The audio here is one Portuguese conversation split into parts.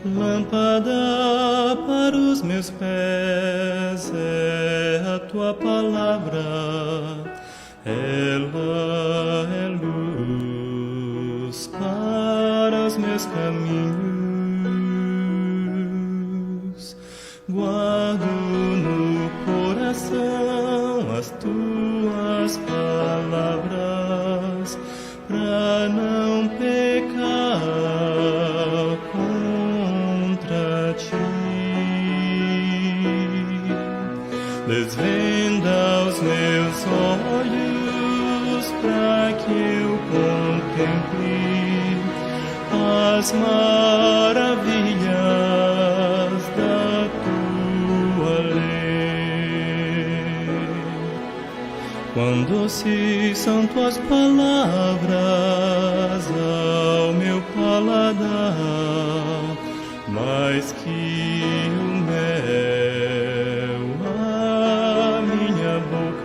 Lâmpada para os meus pés é a tua palavra, ela é luz para os meus caminhos. Guardo no coração as tuas palavras, pra não pecar contra ti. Desvenda os meus olhos pra que eu contemple as maravilhas da tua lei. Quão doces são tuas palavras ao meu paladar, mais que o mel à minha boca.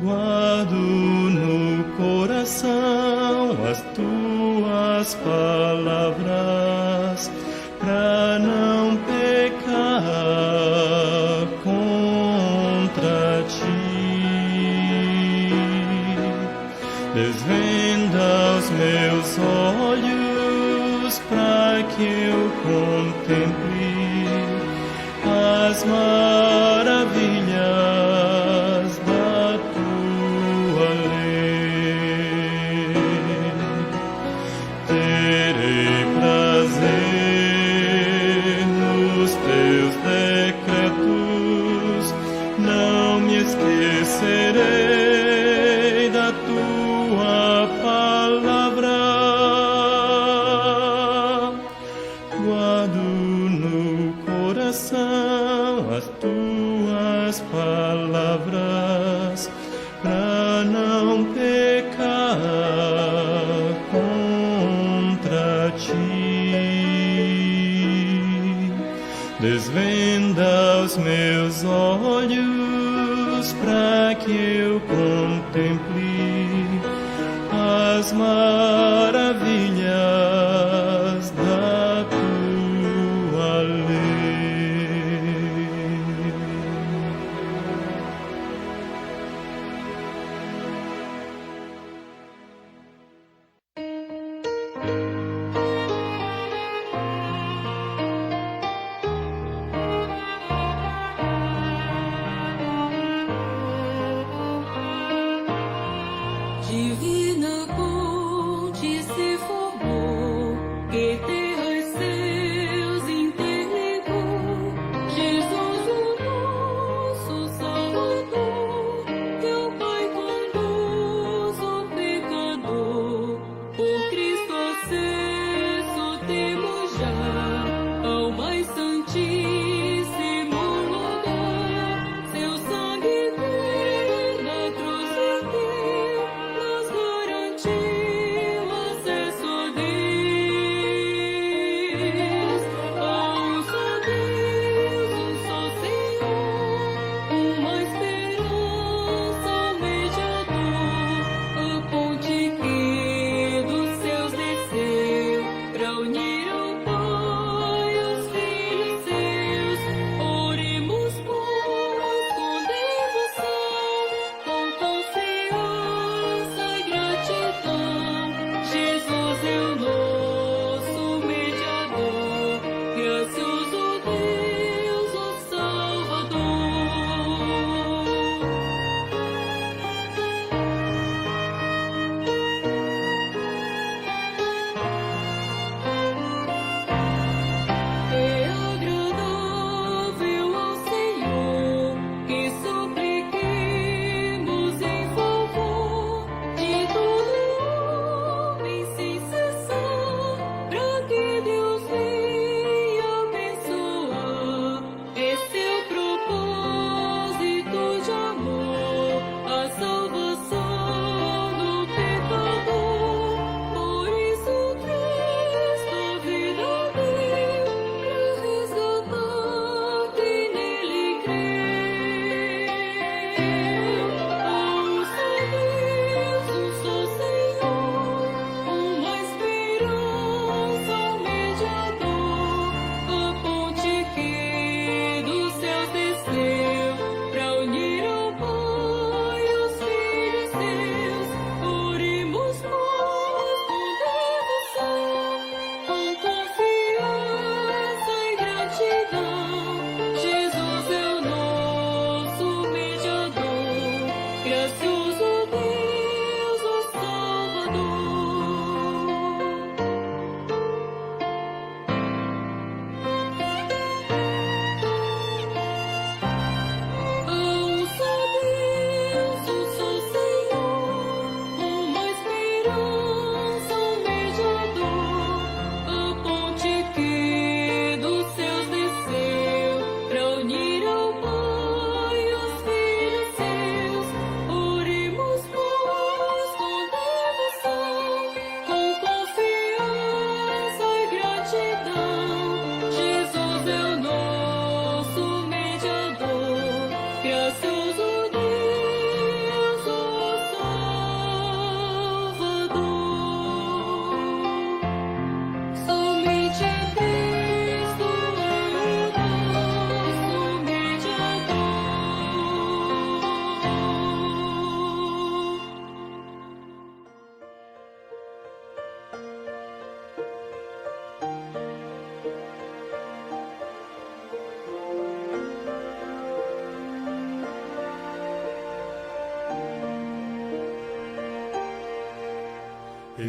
Guardo no coração as tuas palavras, pra não pecar contra ti. Desvenda os meus olhos pra que eu contemple as maravilhas da tua lei. Terei prazer nos teus decretos, não me esquecerei da tua palavra. Guardo no coração as tuas palavras, pra não pecar contra ti. Desvenda os meus olhos pra que eu contemple as maravilhas da tua lei. Divina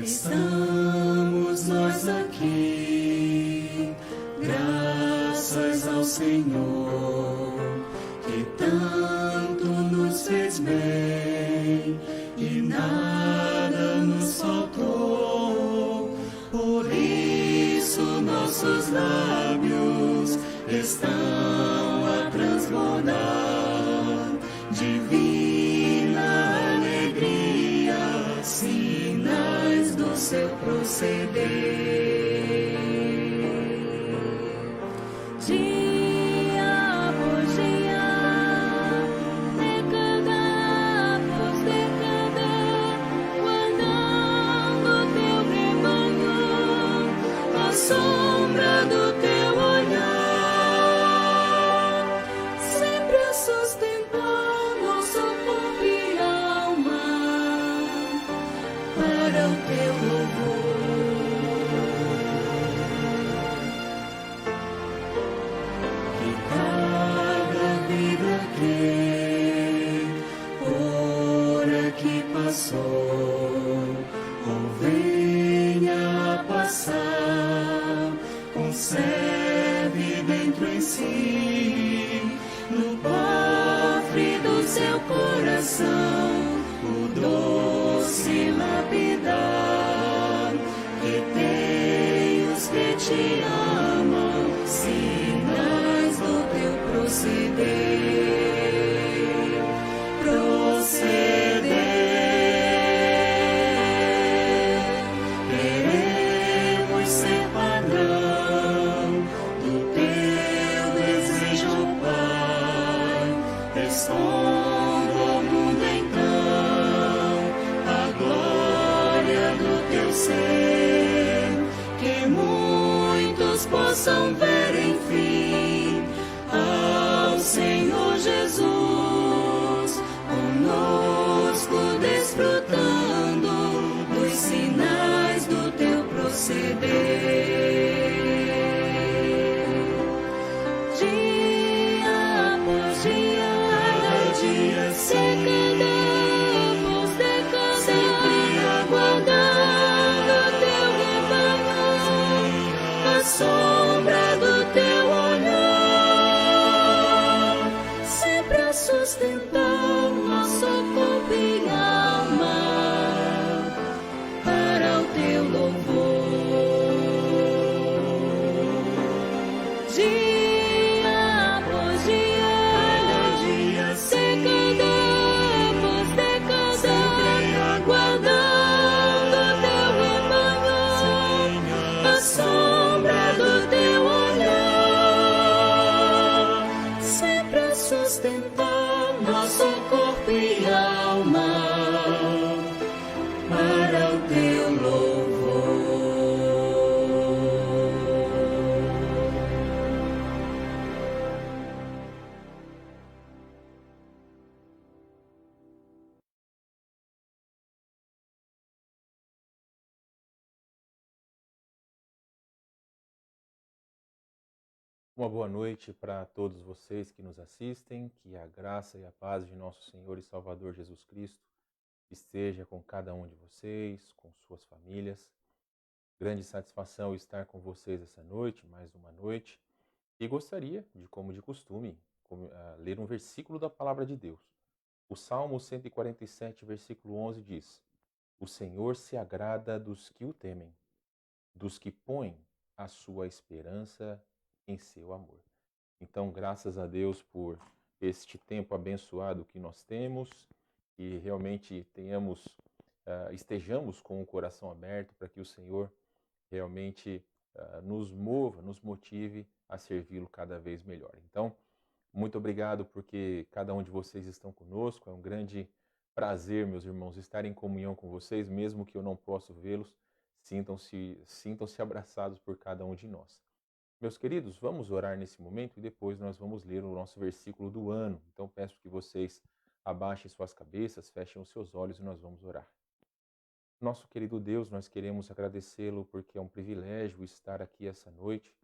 Estamos nós aqui, graças ao Senhor, que tanto nos fez bem e nada nos faltou. Por isso nossos lábios estão a transbordar divina alegria, sinais do seu proceder. Dia por dia, decadamos, guardando teu rebanho, a sombra do teu olhar, sempre a sustentar nosso corpo e alma para o teu louvor. Que cada vida que por aqui passou ou venha a passar, conserve dentro em si, no cofre do seu coração, o doce lapidar que tem os que te amam, sinais do teu proceder. Queremos ser padrão do teu desejo, Pai. Expondo ao mundo então a glória do teu ser, que muitos possam ver enfim ao Senhor Jesus, conosco desfrutando dos sinais do teu proceder. Dia por dia, cada dia decadamos, sempre aguardando teu rebanho, a sombra do teu olhar, sempre a sustentar nosso corpo e alma para o teu louvor. Dia por dia, cada dia decadamos, aguardando teu rebanho, a sombra do teu olhar, sempre a sustentar nosso corpo e alma para o teu louvor. Uma boa noite para todos vocês que nos assistem, que a graça e a paz de nosso Senhor e Salvador Jesus Cristo esteja com cada um de vocês, com suas famílias. Grande satisfação estar com vocês essa noite, mais uma noite, e gostaria de, como de costume, ler um versículo da Palavra de Deus. O Salmo 147, versículo 11 diz: O Senhor se agrada dos que o temem, dos que põem a sua esperança em seu amor. Então, graças a Deus por este tempo abençoado que nós temos e realmente estejamos com o coração aberto para que o Senhor realmente nos mova, nos motive a servi-lo cada vez melhor. Então, muito obrigado porque cada um de vocês estão conosco. É um grande prazer, meus irmãos, estar em comunhão com vocês, mesmo que eu não possa vê-los. Sintam-se abraçados por cada um de nós. Meus queridos, vamos orar nesse momento e depois nós vamos ler o nosso versículo do ano. Então peço que vocês abaixem suas cabeças, fechem os seus olhos e nós vamos orar. Nosso querido Deus, nós queremos agradecê-lo porque é um privilégio estar aqui essa noite.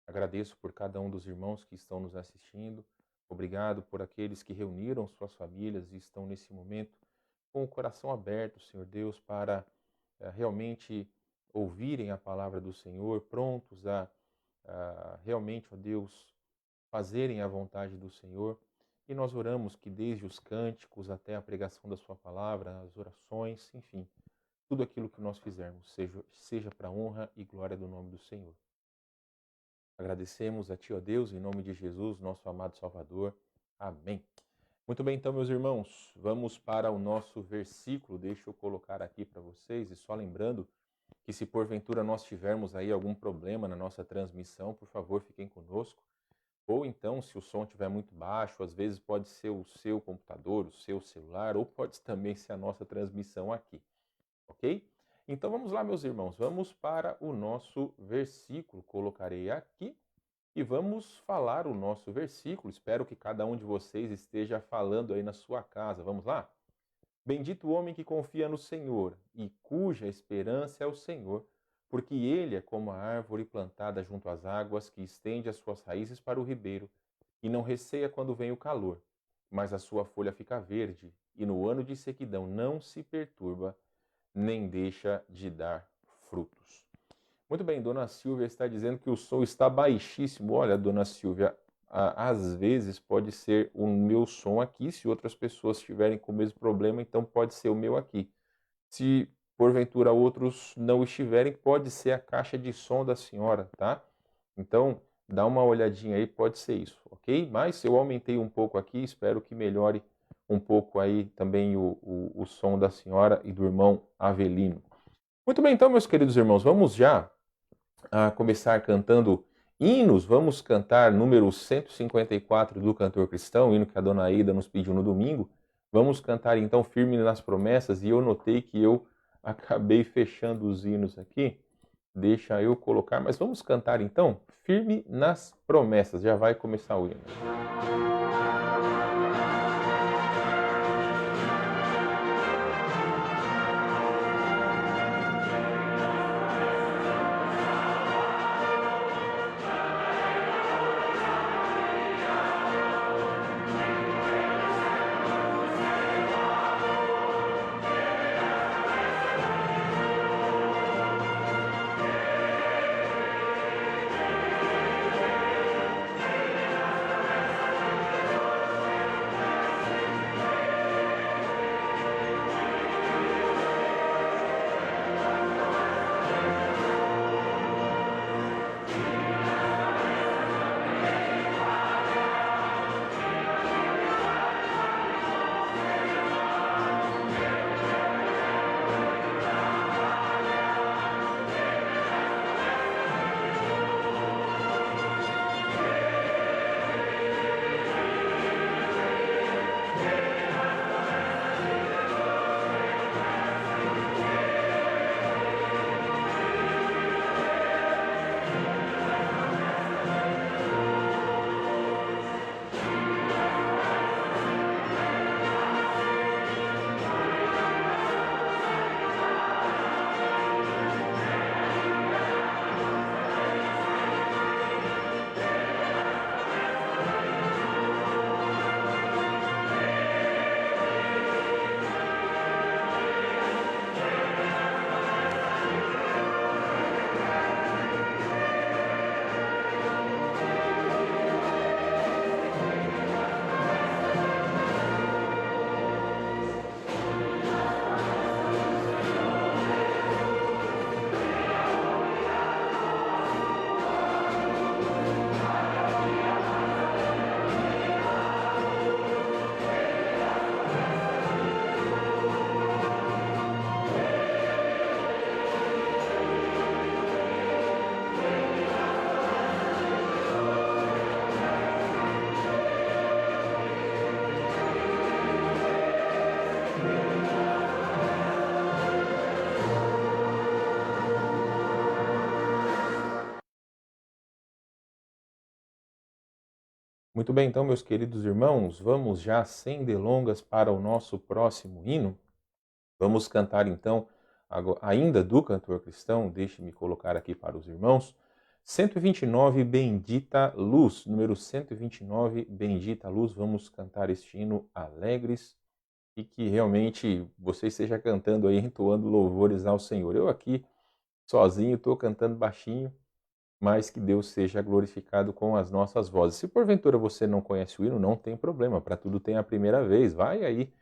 Agradeço por cada um dos irmãos que estão nos assistindo. Obrigado por aqueles que reuniram suas famílias e estão nesse momento com o coração aberto, Senhor Deus, para realmente ouvirem a palavra do Senhor, prontos a realmente, ó Deus, fazerem a vontade do Senhor. E nós oramos que desde os cânticos até a pregação da sua palavra, as orações, enfim, tudo aquilo que nós fizermos seja para a honra e glória do nome do Senhor. Agradecemos a Ti, ó Deus, em nome de Jesus, nosso amado Salvador. Amém. Muito bem, então, meus irmãos, vamos para o nosso versículo. Deixa eu colocar aqui para vocês, e só lembrando que se porventura nós tivermos aí algum problema na nossa transmissão, por favor, fiquem conosco. Ou então, se o som estiver muito baixo, às vezes pode ser o seu computador, o seu celular, ou pode também ser a nossa transmissão aqui, ok? Então vamos lá, meus irmãos, vamos para o nosso versículo. Colocarei aqui e vamos falar o nosso versículo. Espero que cada um de vocês esteja falando aí na sua casa. Vamos lá? Bendito o homem que confia no Senhor e cuja esperança é o Senhor, porque ele é como a árvore plantada junto às águas, que estende as suas raízes para o ribeiro, e não receia quando vem o calor, mas a sua folha fica verde, e no ano de sequidão não se perturba, nem deixa de dar frutos. Muito bem, Dona Silvia está dizendo que o som está baixíssimo. Olha, Dona Silvia, às vezes pode ser o meu som aqui, se outras pessoas estiverem com o mesmo problema, então pode ser o meu aqui. Se porventura outros não estiverem, pode ser a caixa de som da senhora, tá? Então, dá uma olhadinha aí, pode ser isso, ok? Mas eu aumentei um pouco aqui, espero que melhore um pouco aí também o som da senhora e do irmão Avelino. Muito bem, então, meus queridos irmãos, vamos já começar cantando hinos. Vamos cantar número 154 do Cantor Cristão, hino que a Dona Aida nos pediu no domingo. Vamos cantar então Firme nas Promessas, e eu notei que eu acabei fechando os hinos aqui. Deixa eu colocar, mas vamos cantar então Firme nas Promessas. Já vai começar o hino. Muito bem, então, meus queridos irmãos, vamos já sem delongas para o nosso próximo hino. Vamos cantar então, ainda do Cantor Cristão, deixe-me colocar aqui para os irmãos, 129, Bendita Luz, número 129, Bendita Luz. Vamos cantar este hino alegres e que realmente você esteja cantando aí, entoando louvores ao Senhor. Eu aqui, sozinho, estou cantando baixinho, mas que Deus seja glorificado com as nossas vozes. Se porventura você não conhece o hino, não tem problema, para tudo tem a primeira vez. Vai aí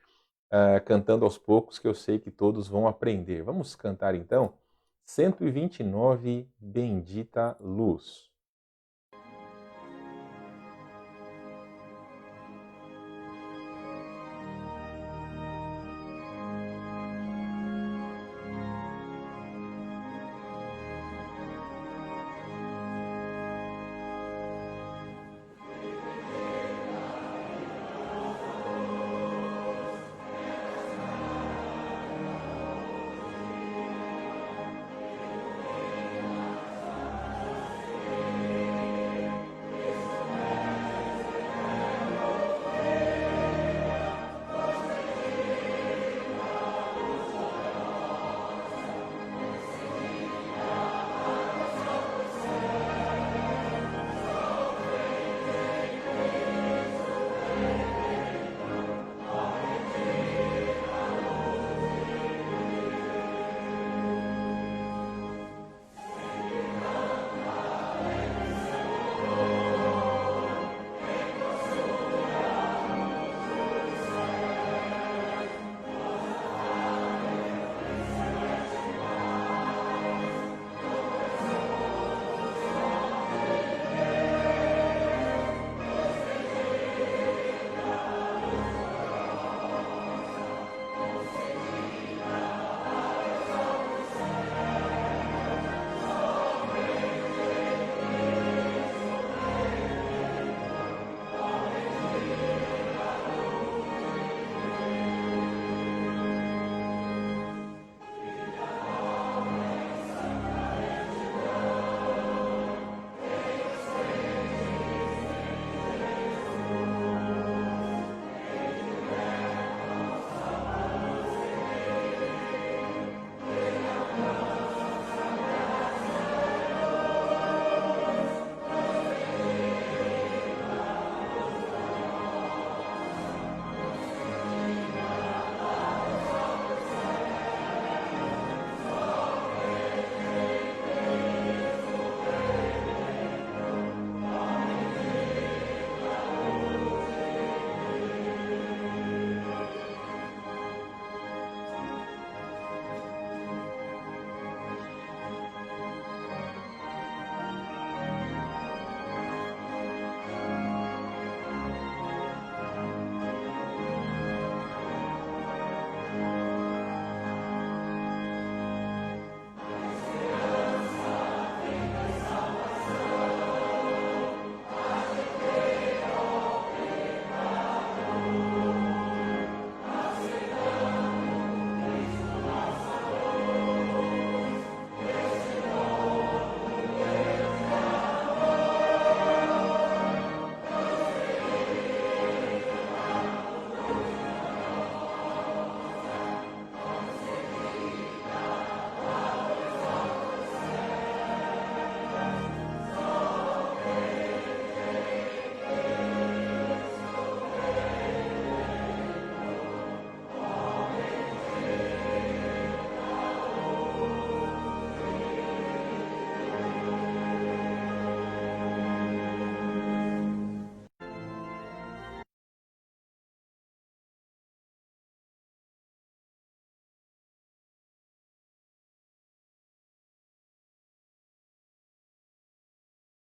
cantando aos poucos, que eu sei que todos vão aprender. Vamos cantar então? 129, Bendita Luz.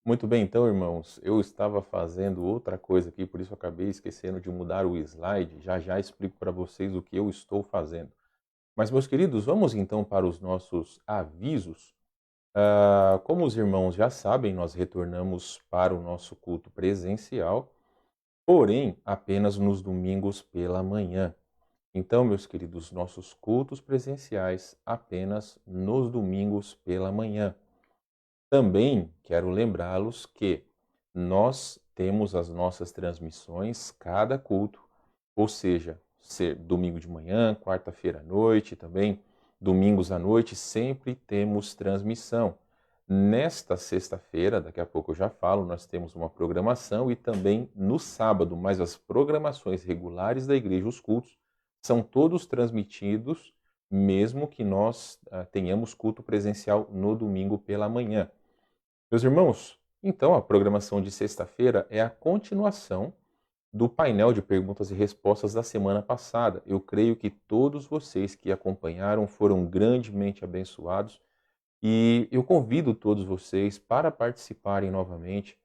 Muito bem, então, irmãos, eu estava fazendo outra coisa aqui, por isso eu acabei esquecendo de mudar o slide. Já já explico para vocês o que eu estou fazendo. Mas, meus queridos, vamos então para os nossos avisos. Como os irmãos já sabem, nós retornamos para o nosso culto presencial, porém apenas nos domingos pela manhã. Então, meus queridos, nossos cultos presenciais apenas nos domingos pela manhã. Também quero lembrá-los que nós temos as nossas transmissões cada culto, ou seja, ser domingo de manhã, quarta-feira à noite, também domingos à noite, sempre temos transmissão. Nesta sexta-feira, daqui a pouco eu já falo, nós temos uma programação e também no sábado, mas as programações regulares da igreja, os cultos, são todos transmitidos, mesmo que nós tenhamos culto presencial no domingo pela manhã. Meus irmãos, então a programação de sexta-feira é a continuação do painel de perguntas e respostas da semana passada. Eu creio que todos vocês que acompanharam foram grandemente abençoados e eu convido todos vocês para participarem novamente,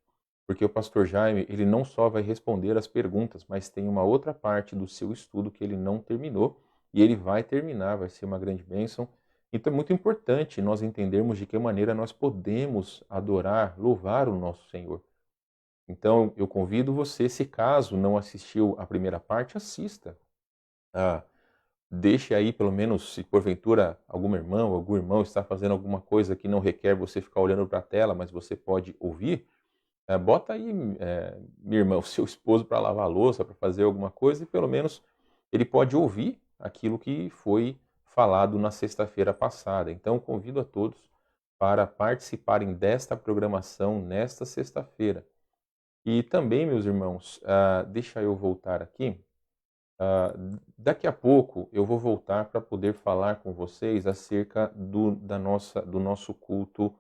porque o pastor Jaime, ele não só vai responder as perguntas, mas tem uma outra parte do seu estudo que ele não terminou e ele vai terminar, vai ser uma grande bênção. Então é muito importante nós entendermos de que maneira nós podemos adorar, louvar o nosso Senhor. Então eu convido você, se caso não assistiu a primeira parte, assista. Deixe aí, pelo menos, se porventura alguma irmã ou algum irmão está fazendo alguma coisa que não requer você ficar olhando para a tela, mas você pode ouvir, bota aí, minha irmã, o seu esposo para lavar a louça, para fazer alguma coisa, e pelo menos ele pode ouvir aquilo que foi falado na sexta-feira passada. Então, convido a todos para participarem desta programação nesta sexta-feira. E também, meus irmãos, deixa eu voltar aqui. Daqui a pouco eu vou voltar para poder falar com vocês acerca do nosso culto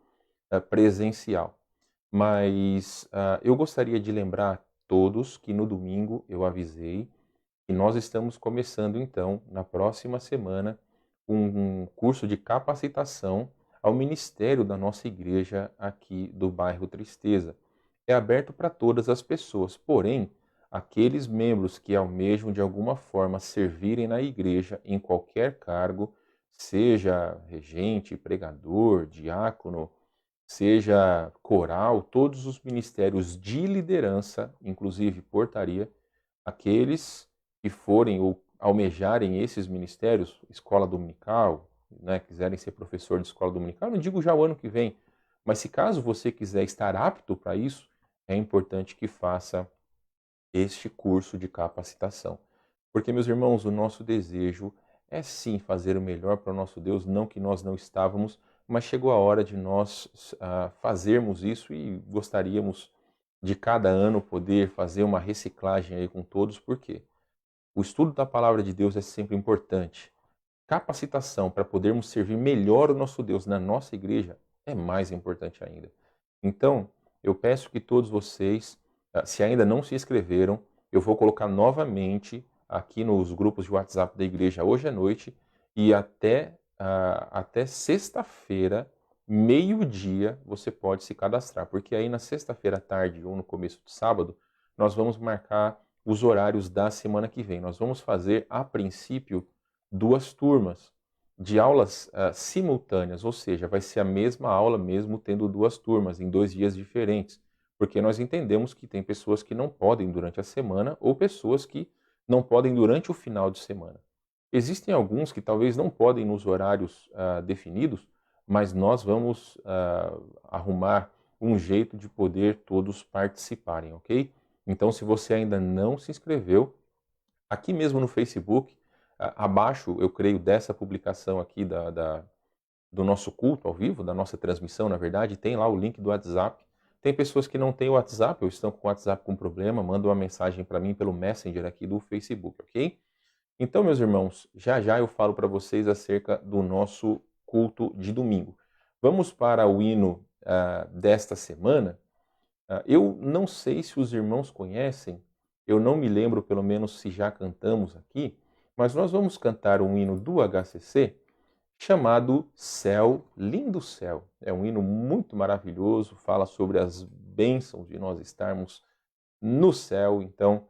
presencial. Mas eu gostaria de lembrar a todos que no domingo eu avisei que nós estamos começando então, na próxima semana, um curso de capacitação ao ministério da nossa igreja aqui do bairro Tristeza. É aberto para todas as pessoas, porém, aqueles membros que almejam de alguma forma servirem na igreja em qualquer cargo, seja regente, pregador, diácono, seja coral, todos os ministérios de liderança, inclusive portaria, aqueles que forem ou almejarem esses ministérios, escola dominical, quiserem ser professor de escola dominical, não digo já o ano que vem, mas se caso você quiser estar apto para isso, é importante que faça este curso de capacitação. Porque, meus irmãos, o nosso desejo é sim fazer o melhor para o nosso Deus, não que nós não estávamos, mas chegou a hora de nós fazermos isso e gostaríamos de cada ano poder fazer uma reciclagem aí com todos, porque o estudo da palavra de Deus é sempre importante. Capacitação para podermos servir melhor o nosso Deus na nossa igreja é mais importante ainda. Então, eu peço que todos vocês, se ainda não se inscreveram, eu vou colocar novamente aqui nos grupos de WhatsApp da igreja hoje à noite e até sexta-feira, meio-dia, você pode se cadastrar. Porque aí na sexta-feira à tarde ou no começo de sábado, nós vamos marcar os horários da semana que vem. Nós vamos fazer, a princípio, 2 turmas de aulas simultâneas, ou seja, vai ser a mesma aula mesmo tendo 2 turmas em 2 dias diferentes. Porque nós entendemos que tem pessoas que não podem durante a semana ou pessoas que não podem durante o final de semana. Existem alguns que talvez não podem nos horários definidos, mas nós vamos arrumar um jeito de poder todos participarem, ok? Então, se você ainda não se inscreveu, aqui mesmo no Facebook, abaixo, eu creio, dessa publicação aqui do nosso culto ao vivo, da nossa transmissão, na verdade, tem lá o link do WhatsApp. Tem pessoas que não têm o WhatsApp ou estão com o WhatsApp com problema, mandam uma mensagem para mim pelo Messenger aqui do Facebook, ok? Então, meus irmãos, já já eu falo para vocês acerca do nosso culto de domingo. Vamos para o hino desta semana. Eu não sei se os irmãos conhecem, eu não me lembro pelo menos se já cantamos aqui, mas nós vamos cantar um hino do HCC chamado Céu, Lindo Céu. É um hino muito maravilhoso, fala sobre as bênçãos de nós estarmos no céu. Então,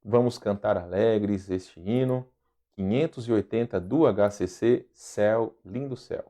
vamos cantar alegres este hino, 580 do HCC, Céu, Lindo Céu.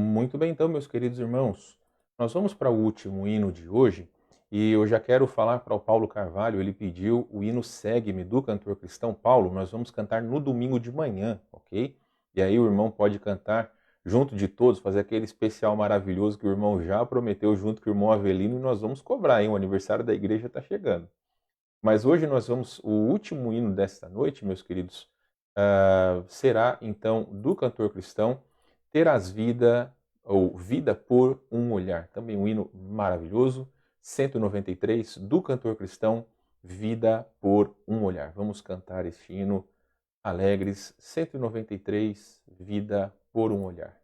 Muito bem, então, meus queridos irmãos, nós vamos para o último hino de hoje e eu já quero falar para o Paulo Carvalho. Ele pediu o hino Segue-me do cantor cristão. Paulo, nós vamos cantar no domingo de manhã, ok? E aí o irmão pode cantar junto de todos, fazer aquele especial maravilhoso que o irmão já prometeu junto com o irmão Avelino, e nós vamos cobrar, hein? O aniversário da igreja está chegando. Mas hoje o último hino desta noite, meus queridos, será então do cantor cristão Terás Vida, ou Vida por um Olhar. Também um hino maravilhoso, 193, do cantor cristão, Vida por um Olhar. Vamos cantar este hino alegres, 193, Vida por um Olhar.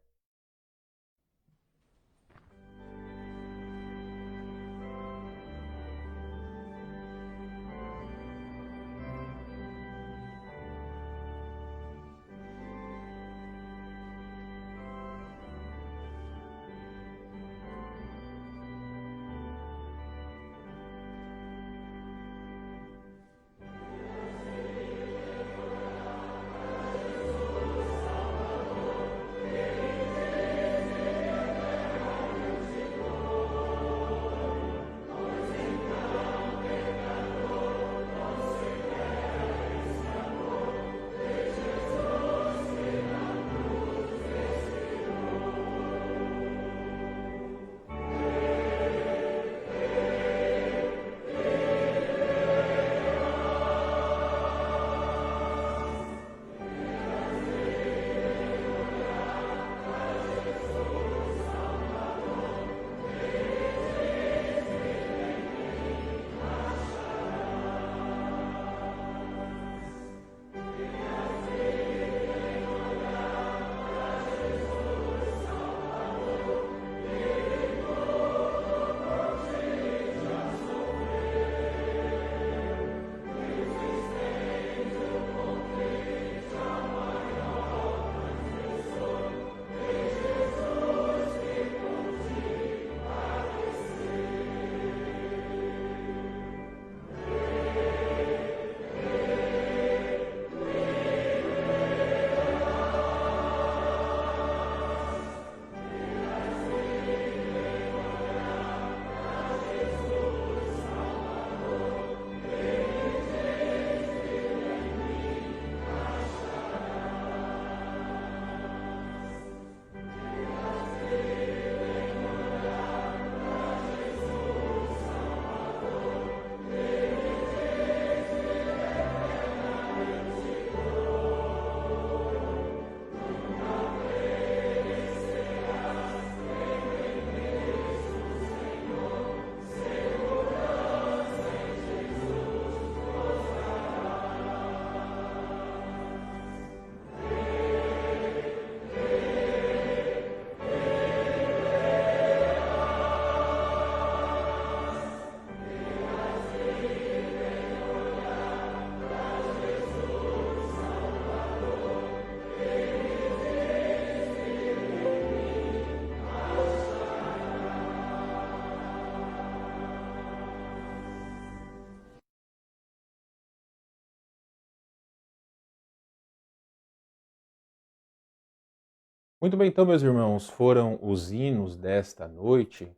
Muito bem, então, meus irmãos, foram os hinos desta noite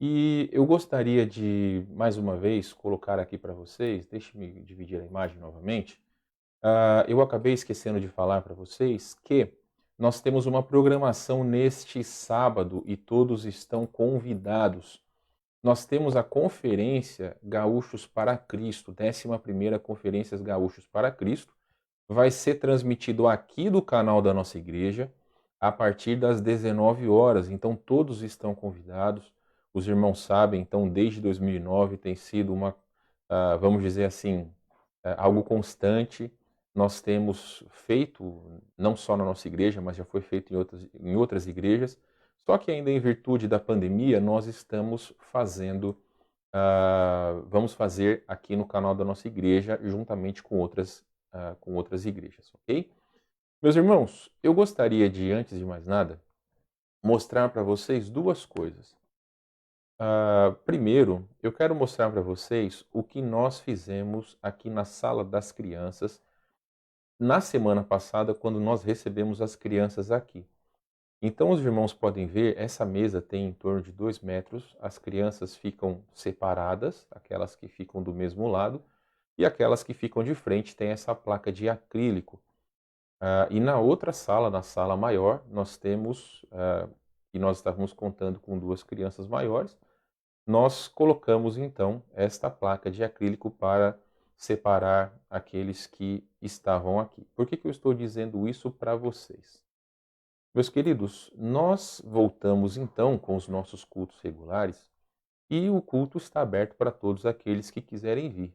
e eu gostaria de, mais uma vez, colocar aqui para vocês, deixe-me dividir a imagem novamente. Eu acabei esquecendo de falar para vocês que nós temos uma programação neste sábado e todos estão convidados. Nós temos a Conferência Gaúchos para Cristo, 11ª Conferências Gaúchos para Cristo. Vai ser transmitido aqui do canal da nossa igreja a partir das 19 horas. Então todos estão convidados. Os irmãos sabem, então desde 2009 tem sido vamos dizer assim, algo constante. Nós temos feito, não só na nossa igreja, mas já foi feito em outras igrejas. Só que ainda em virtude da pandemia, nós estamos vamos fazer aqui no canal da nossa igreja, juntamente com outras igrejas, ok? Meus irmãos, eu gostaria de, antes de mais nada, mostrar para vocês duas coisas. Primeiro, eu quero mostrar para vocês o que nós fizemos aqui na Sala das Crianças na semana passada, quando nós recebemos as crianças aqui. Então, os irmãos podem ver, essa mesa tem em torno de 2 metros, as crianças ficam separadas, aquelas que ficam do mesmo lado, e aquelas que ficam de frente têm essa placa de acrílico. E na outra sala, na sala maior, nós temos, e nós estávamos contando com 2 crianças maiores, nós colocamos então esta placa de acrílico para separar aqueles que estavam aqui. Por que eu estou dizendo isso para vocês? Meus queridos, nós voltamos então com os nossos cultos regulares e o culto está aberto para todos aqueles que quiserem vir,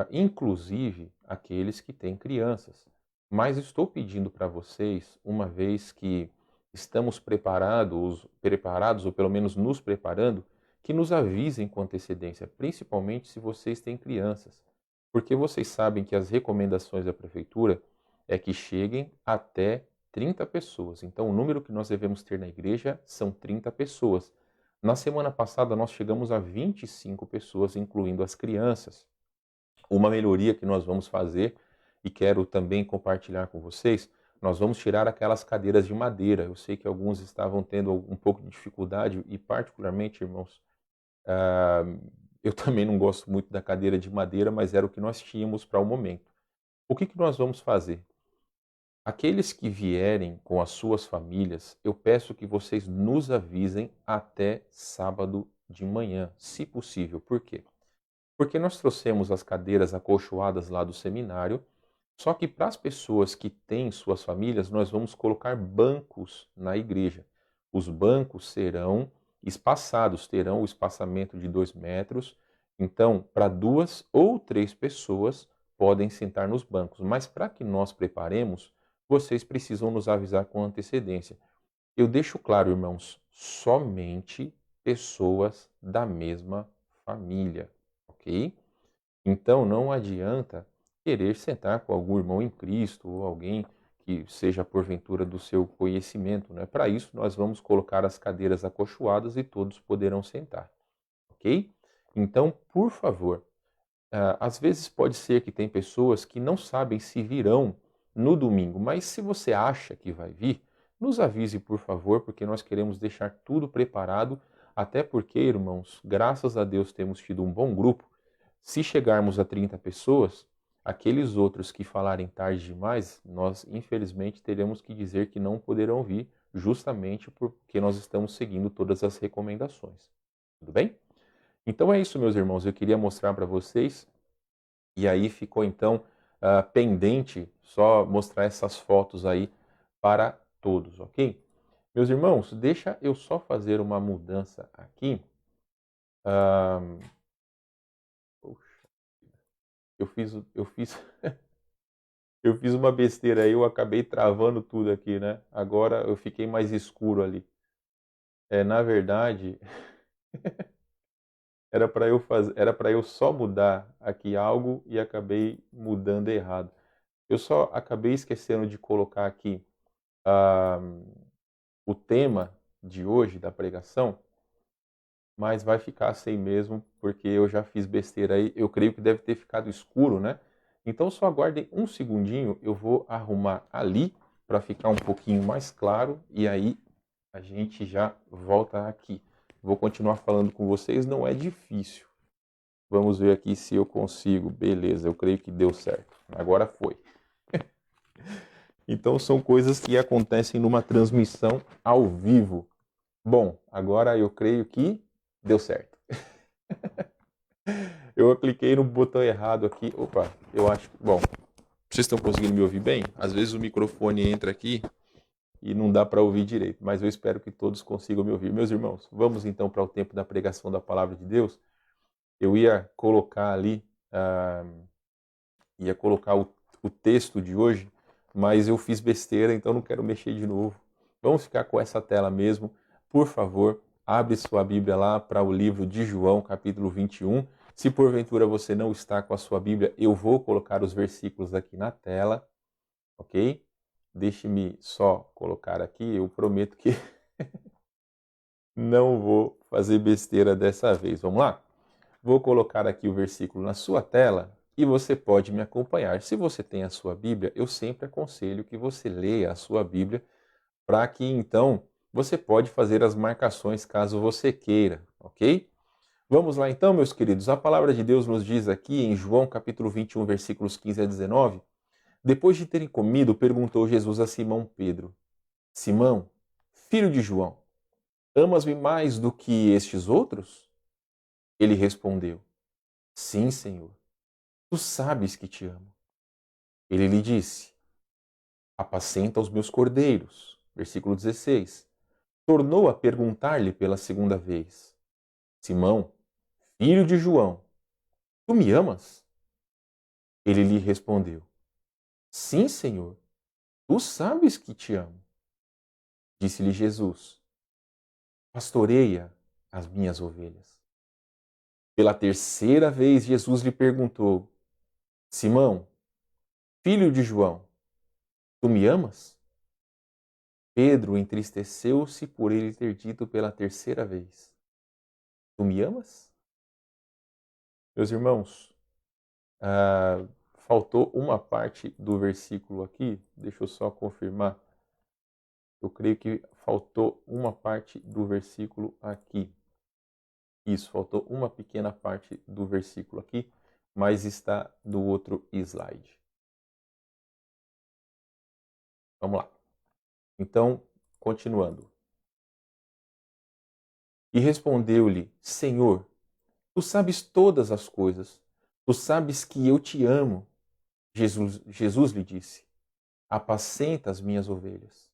inclusive aqueles que têm crianças. Mas estou pedindo para vocês, uma vez que estamos preparados, ou pelo menos nos preparando, que nos avisem com antecedência, principalmente se vocês têm crianças. Porque vocês sabem que as recomendações da prefeitura é que cheguem até 30 pessoas. Então, o número que nós devemos ter na igreja são 30 pessoas. Na semana passada, nós chegamos a 25 pessoas, incluindo as crianças. Uma melhoria que nós vamos fazer, e quero também compartilhar com vocês, nós vamos tirar aquelas cadeiras de madeira. Eu sei que alguns estavam tendo um pouco de dificuldade, e particularmente, irmãos, eu também não gosto muito da cadeira de madeira, mas era o que nós tínhamos para o momento. O que nós vamos fazer? Aqueles que vierem com as suas famílias, eu peço que vocês nos avisem até sábado de manhã, se possível. Por quê? Porque nós trouxemos as cadeiras acolchoadas lá do seminário, só que para as pessoas que têm suas famílias, nós vamos colocar bancos na igreja. Os bancos serão espaçados, terão o espaçamento de 2 metros. Então, para 2 ou 3 pessoas podem sentar nos bancos. Mas para que nós preparemos, vocês precisam nos avisar com antecedência. Eu deixo claro, irmãos, somente pessoas da mesma família, ok? Então não adianta querer sentar com algum irmão em Cristo ou alguém que seja porventura do seu conhecimento, né? Para isso nós vamos colocar as cadeiras acolchoadas e todos poderão sentar, ok? Então, por favor, às vezes pode ser que tem pessoas que não sabem se virão no domingo, mas se você acha que vai vir, nos avise, por favor, porque nós queremos deixar tudo preparado, até porque, irmãos, graças a Deus temos tido um bom grupo. Se chegarmos a 30 pessoas, aqueles outros que falarem tarde demais, nós infelizmente teremos que dizer que não poderão vir, justamente porque nós estamos seguindo todas as recomendações. Tudo bem? Então é isso, meus irmãos, eu queria mostrar para vocês, e aí ficou então pendente só mostrar essas fotos aí para todos, ok? Meus irmãos, deixa eu só fazer uma mudança aqui. Poxa, eu fiz eu fiz uma besteira aí, eu acabei travando tudo aqui, né? Agora eu fiquei mais escuro ali. Na verdade, era para eu só mudar aqui algo e acabei mudando errado. Eu só acabei esquecendo de colocar aqui o tema de hoje da pregação, mas vai ficar assim mesmo, porque eu já fiz besteira aí. Eu creio que deve ter ficado escuro, né? Então só aguardem um segundinho, eu vou arrumar ali para ficar um pouquinho mais claro e aí a gente já volta aqui. Vou continuar falando com vocês, não é difícil. Vamos ver aqui se eu consigo. Beleza, eu creio que deu certo. Agora foi. Então são coisas que acontecem numa transmissão ao vivo. Bom, agora eu creio que deu certo. Eu cliquei no botão errado aqui. Opa, eu acho que... Bom, vocês estão conseguindo me ouvir bem? Às vezes o microfone entra aqui e não dá para ouvir direito, mas eu espero que todos consigam me ouvir. Meus irmãos, vamos então para o tempo da pregação da Palavra de Deus. Eu ia colocar ali, o texto de hoje, mas eu fiz besteira, então não quero mexer de novo. Vamos ficar com essa tela mesmo. Por favor, abre sua Bíblia lá para o livro de João, capítulo 21. Se porventura você não está com a sua Bíblia, eu vou colocar os versículos aqui na tela, ok? Deixe-me só colocar aqui, eu prometo que não vou fazer besteira dessa vez. Vamos lá? Vou colocar aqui o versículo na sua tela e você pode me acompanhar. Se você tem a sua Bíblia, eu sempre aconselho que você leia a sua Bíblia para que então você pode fazer as marcações caso você queira, ok? Vamos lá então, meus queridos. A palavra de Deus nos diz aqui em João capítulo 21, versículos 15 a 19. Depois de terem comido, perguntou Jesus a Simão Pedro: Simão, filho de João, amas-me mais do que estes outros? Ele respondeu: Sim, Senhor, tu sabes que te amo. Ele lhe disse: Apacenta os meus cordeiros. Versículo 16. Tornou a perguntar-lhe pela segunda vez: Simão, filho de João, tu me amas? Ele lhe respondeu: Sim, Senhor, tu sabes que te amo. Disse-lhe Jesus: Pastoreia as minhas ovelhas. Pela terceira vez, Jesus lhe perguntou: Simão, filho de João, tu me amas? Pedro entristeceu-se por ele ter dito pela terceira vez: Tu me amas? Meus irmãos, faltou uma parte do versículo aqui, deixa eu só confirmar. Eu creio que faltou uma parte do versículo aqui. Isso, faltou uma pequena parte do versículo aqui, mas está do outro slide. Vamos lá. Então, continuando. E respondeu-lhe: Senhor, tu sabes todas as coisas, tu sabes que eu te amo. Jesus lhe disse: Apacenta as minhas ovelhas.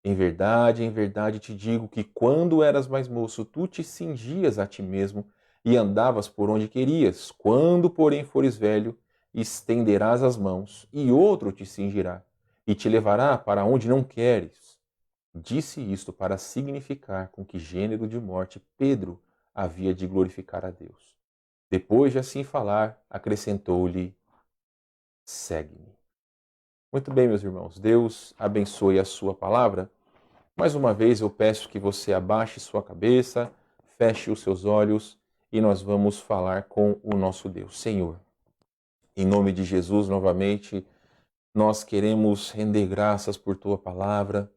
Em verdade te digo que quando eras mais moço, tu te cingias a ti mesmo e andavas por onde querias. Quando, porém, fores velho, estenderás as mãos, e outro te cingirá, e te levará para onde não queres. Disse isto para significar com que gênero de morte Pedro havia de glorificar a Deus. Depois de assim falar, acrescentou-lhe: Segue-me. Muito bem, meus irmãos, Deus abençoe a sua palavra. Mais uma vez eu peço que você abaixe sua cabeça, feche os seus olhos e nós vamos falar com o nosso Deus. Senhor, em nome de Jesus, novamente, nós queremos render graças por tua palavra,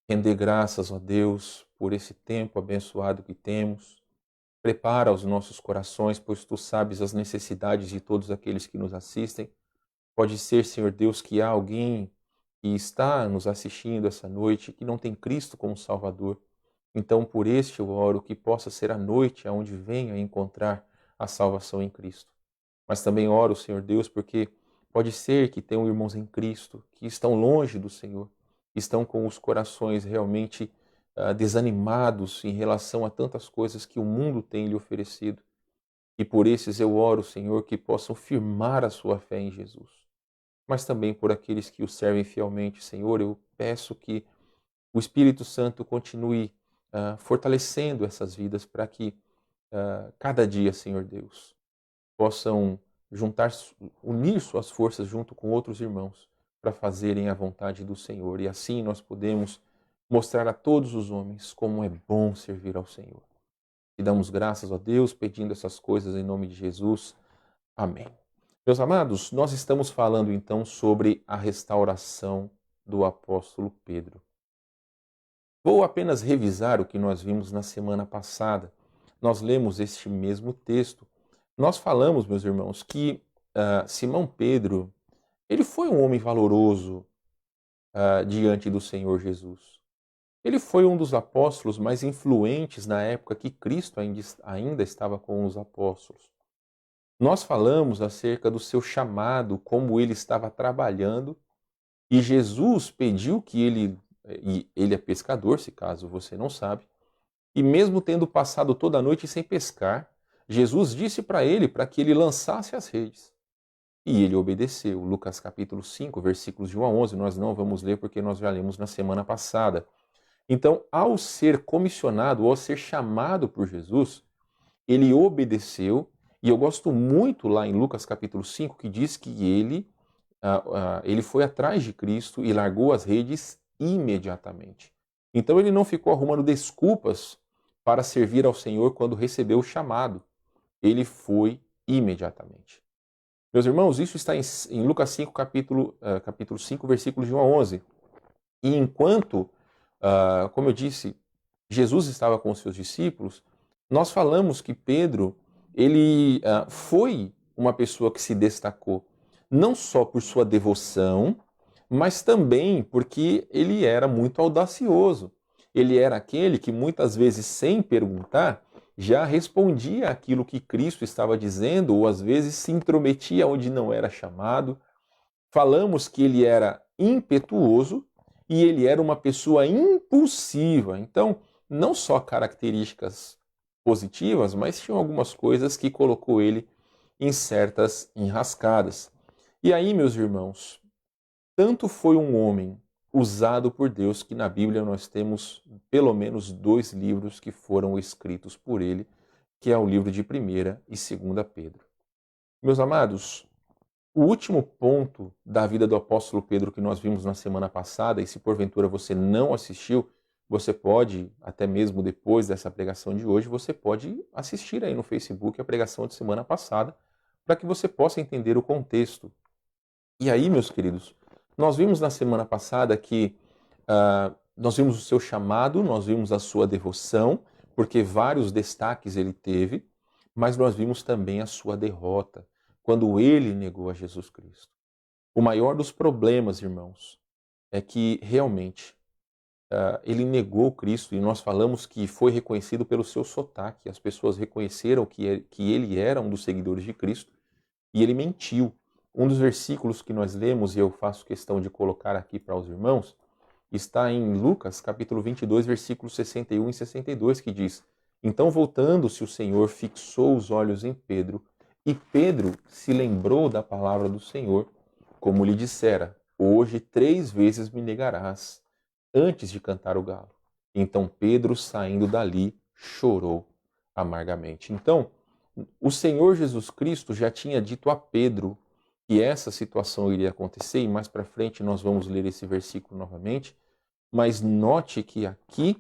render graças, ó Deus, por esse tempo abençoado que temos. Prepara os nossos corações, pois tu sabes as necessidades de todos aqueles que nos assistem. Pode ser, Senhor Deus, que há alguém que está nos assistindo essa noite que não tem Cristo como Salvador. Então, por este eu oro que possa ser a noite aonde venha encontrar a salvação em Cristo. Mas também oro, Senhor Deus, porque pode ser que tenham irmãos em Cristo que estão longe do Senhor, estão com os corações realmente desanimados em relação a tantas coisas que o mundo tem lhe oferecido. E por esses eu oro, Senhor, que possam firmar a sua fé em Jesus. Mas também por aqueles que o servem fielmente, Senhor, eu peço que o Espírito Santo continue fortalecendo essas vidas para que cada dia, Senhor Deus, possam unir suas forças junto com outros irmãos para fazerem a vontade do Senhor. E assim nós podemos mostrar a todos os homens como é bom servir ao Senhor. E damos graças a Deus pedindo essas coisas em nome de Jesus. Amém. Meus amados, nós estamos falando então sobre a restauração do apóstolo Pedro. Vou apenas revisar o que nós vimos na semana passada. Nós lemos este mesmo texto. Nós falamos, meus irmãos, que Simão Pedro, ele foi um homem valoroso diante do Senhor Jesus. Ele foi um dos apóstolos mais influentes na época que Cristo ainda estava com os apóstolos. Nós falamos acerca do seu chamado, como ele estava trabalhando, e Jesus pediu que ele é pescador, se caso você não sabe, e mesmo tendo passado toda a noite sem pescar, Jesus disse para ele para que ele lançasse as redes. E ele obedeceu. Lucas capítulo 5, versículos de 1 a 11, nós não vamos ler porque nós já lemos na semana passada. Então, ao ser comissionado, ao ser chamado por Jesus, ele obedeceu, e eu gosto muito lá em Lucas capítulo 5, que diz que ele foi atrás de Cristo e largou as redes imediatamente. Então ele não ficou arrumando desculpas para servir ao Senhor quando recebeu o chamado. Ele foi imediatamente. Meus irmãos, isso está em Lucas 5, capítulo 5, versículos de 1 a 11. E enquanto como eu disse, Jesus estava com os seus discípulos. Nós falamos que Pedro, ele foi uma pessoa que se destacou, não só por sua devoção, mas também porque ele era muito audacioso. Ele era aquele que muitas vezes, sem perguntar, já respondia aquilo que Cristo estava dizendo, ou às vezes se intrometia onde não era chamado. Falamos que ele era impetuoso e ele era uma pessoa impulsiva. Então, não só características positivas, mas tinham algumas coisas que colocou ele em certas enrascadas. E aí, meus irmãos, tanto foi um homem usado por Deus que na Bíblia nós temos pelo menos 2 livros que foram escritos por ele, que é o livro de 1ª e 2ª Pedro. Meus amados, o último ponto da vida do apóstolo Pedro que nós vimos na semana passada, e se porventura você não assistiu, você pode, até mesmo depois dessa pregação de hoje, você pode assistir aí no Facebook a pregação de semana passada, para que você possa entender o contexto. E aí, meus queridos, nós vimos na semana passada que nós vimos o seu chamado, nós vimos a sua devoção, porque vários destaques ele teve, mas nós vimos também a sua derrota, quando ele negou a Jesus Cristo. O maior dos problemas, irmãos, é que realmente ele negou Cristo, e nós falamos que foi reconhecido pelo seu sotaque. As pessoas reconheceram que ele era um dos seguidores de Cristo, e ele mentiu. Um dos versículos que nós lemos, e eu faço questão de colocar aqui para os irmãos, está em Lucas, capítulo 22, versículos 61 e 62, que diz: Então, voltando-se, o Senhor fixou os olhos em Pedro, e Pedro se lembrou da palavra do Senhor, como lhe dissera: Hoje 3 vezes me negarás, antes de cantar o galo. Então Pedro, saindo dali, chorou amargamente. Então, o Senhor Jesus Cristo já tinha dito a Pedro que essa situação iria acontecer, e mais para frente nós vamos ler esse versículo novamente, mas note que aqui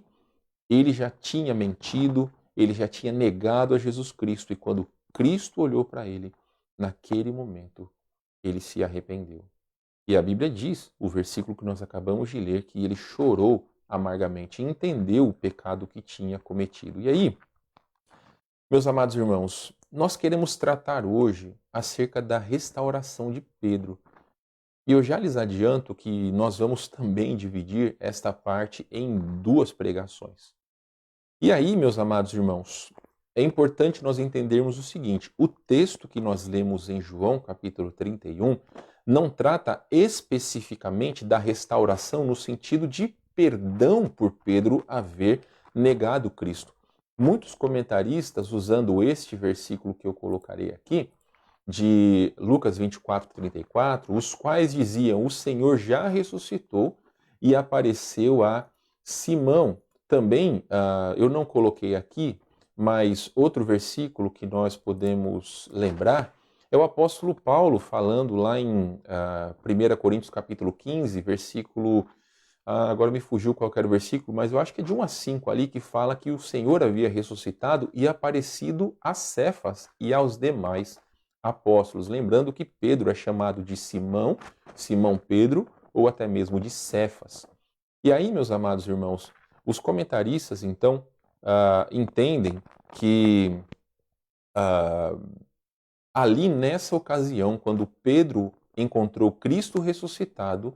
ele já tinha mentido, ele já tinha negado a Jesus Cristo, e quando Cristo olhou para ele, naquele momento, ele se arrependeu. E a Bíblia diz, o versículo que nós acabamos de ler, que ele chorou amargamente e entendeu o pecado que tinha cometido. E aí, meus amados irmãos, nós queremos tratar hoje acerca da restauração de Pedro. E eu já lhes adianto que nós vamos também dividir esta parte em 2 pregações. E aí, meus amados irmãos, é importante nós entendermos o seguinte: o texto que nós lemos em João, capítulo 31, não trata especificamente da restauração no sentido de perdão por Pedro haver negado Cristo. Muitos comentaristas, usando este versículo que eu colocarei aqui, de Lucas 24, 34, os quais diziam: o Senhor já ressuscitou e apareceu a Simão. Também, eu não coloquei aqui, mas outro versículo que nós podemos lembrar é o apóstolo Paulo falando lá em 1 Coríntios capítulo 15, versículo... agora me fugiu qual era o versículo, mas eu acho que é de 1 a 5 ali, que fala que o Senhor havia ressuscitado e aparecido a Cefas e aos demais apóstolos. Lembrando que Pedro é chamado de Simão, Simão Pedro, ou até mesmo de Cefas. E aí, meus amados irmãos, os comentaristas, então, entendem que ali nessa ocasião, quando Pedro encontrou Cristo ressuscitado,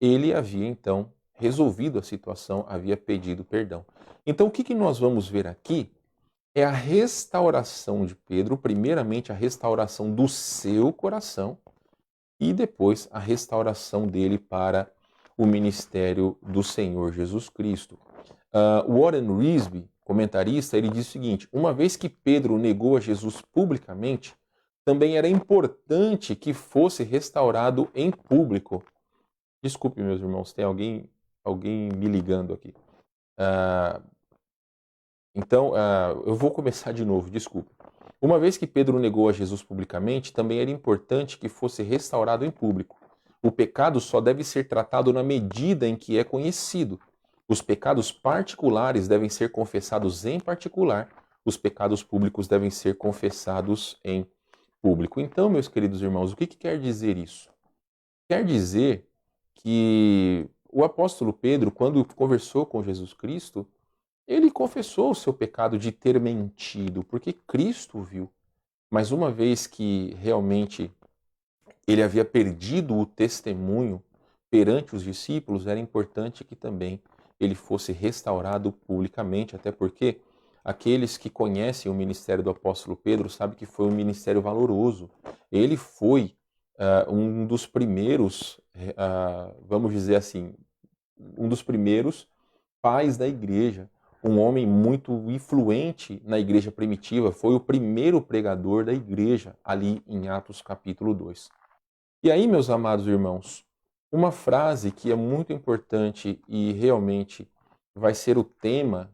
ele havia então resolvido a situação, havia pedido perdão. Então o que nós vamos ver aqui é a restauração de Pedro, primeiramente a restauração do seu coração e depois a restauração dele para o ministério do Senhor Jesus Cristo. Warren Wiersbe, comentarista, ele diz o seguinte: uma vez que Pedro negou a Jesus publicamente, também era importante que fosse restaurado em público. Desculpe, meus irmãos, tem alguém me ligando aqui. Então, eu vou começar de novo, desculpe. Uma vez que Pedro negou a Jesus publicamente, também era importante que fosse restaurado em público. O pecado só deve ser tratado na medida em que é conhecido. Os pecados particulares devem ser confessados em particular. Os pecados públicos devem ser confessados em público. Então, meus queridos irmãos, o que quer dizer isso? Quer dizer que o apóstolo Pedro, quando conversou com Jesus Cristo, ele confessou o seu pecado de ter mentido, porque Cristo o viu. Mas uma vez que realmente ele havia perdido o testemunho perante os discípulos, era importante que também ele fosse restaurado publicamente, até porque aqueles que conhecem o ministério do apóstolo Pedro sabem que foi um ministério valoroso. Ele foi um dos primeiros, vamos dizer assim, um dos primeiros pais da igreja, um homem muito influente na igreja primitiva, foi o primeiro pregador da igreja ali em Atos capítulo 2. E aí, meus amados irmãos, uma frase que é muito importante e realmente vai ser o tema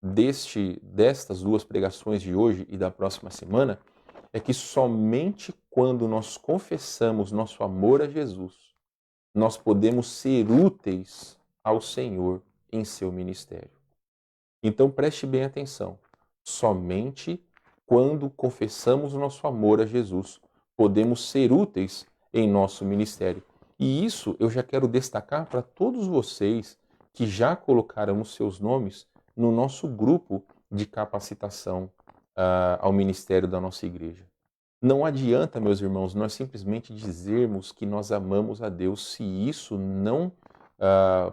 destas duas pregações de hoje e da próxima semana, é que somente quando nós confessamos nosso amor a Jesus, nós podemos ser úteis ao Senhor em seu ministério. Então preste bem atenção. Somente quando confessamos o nosso amor a Jesus, podemos ser úteis em nosso ministério. E isso eu já quero destacar para todos vocês que já colocaram os seus nomes no nosso grupo de capacitação ao ministério da nossa igreja. Não adianta, meus irmãos, nós simplesmente dizermos que nós amamos a Deus se isso não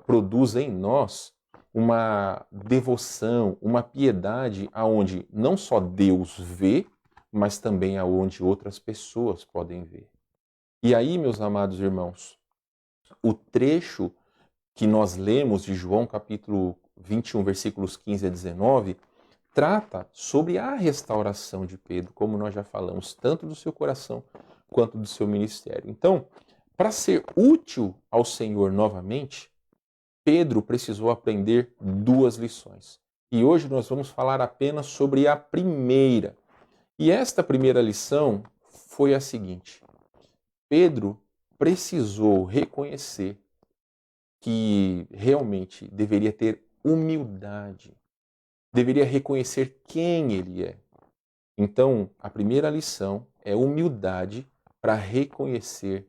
produz em nós uma devoção, uma piedade aonde não só Deus vê, mas também aonde outras pessoas podem ver. E aí, meus amados irmãos, o trecho que nós lemos de João capítulo 21, versículos 15 a 19, trata sobre a restauração de Pedro, como nós já falamos, tanto do seu coração quanto do seu ministério. Então, para ser útil ao Senhor novamente, Pedro precisou aprender duas lições. E hoje nós vamos falar apenas sobre a primeira. E esta primeira lição foi a seguinte: Pedro precisou reconhecer que realmente deveria ter humildade, deveria reconhecer quem ele é. Então, a primeira lição é humildade para reconhecer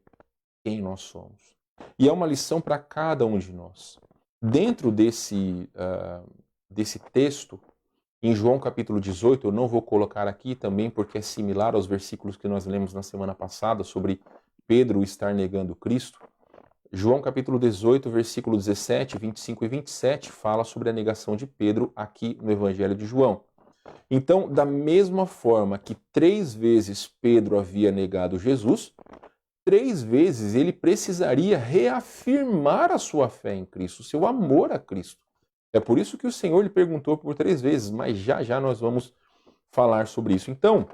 quem nós somos. E é uma lição para cada um de nós. Dentro desse texto, em João capítulo 18, eu não vou colocar aqui também porque é similar aos versículos que nós lemos na semana passada sobre Pedro estar negando Cristo. João capítulo 18, versículo 17, 25 e 27 fala sobre a negação de Pedro aqui no Evangelho de João. Então, da mesma forma que 3 vezes Pedro havia negado Jesus, 3 vezes ele precisaria reafirmar a sua fé em Cristo, o seu amor a Cristo. É por isso que o Senhor lhe perguntou por 3 vezes, mas já nós vamos falar sobre isso. Então,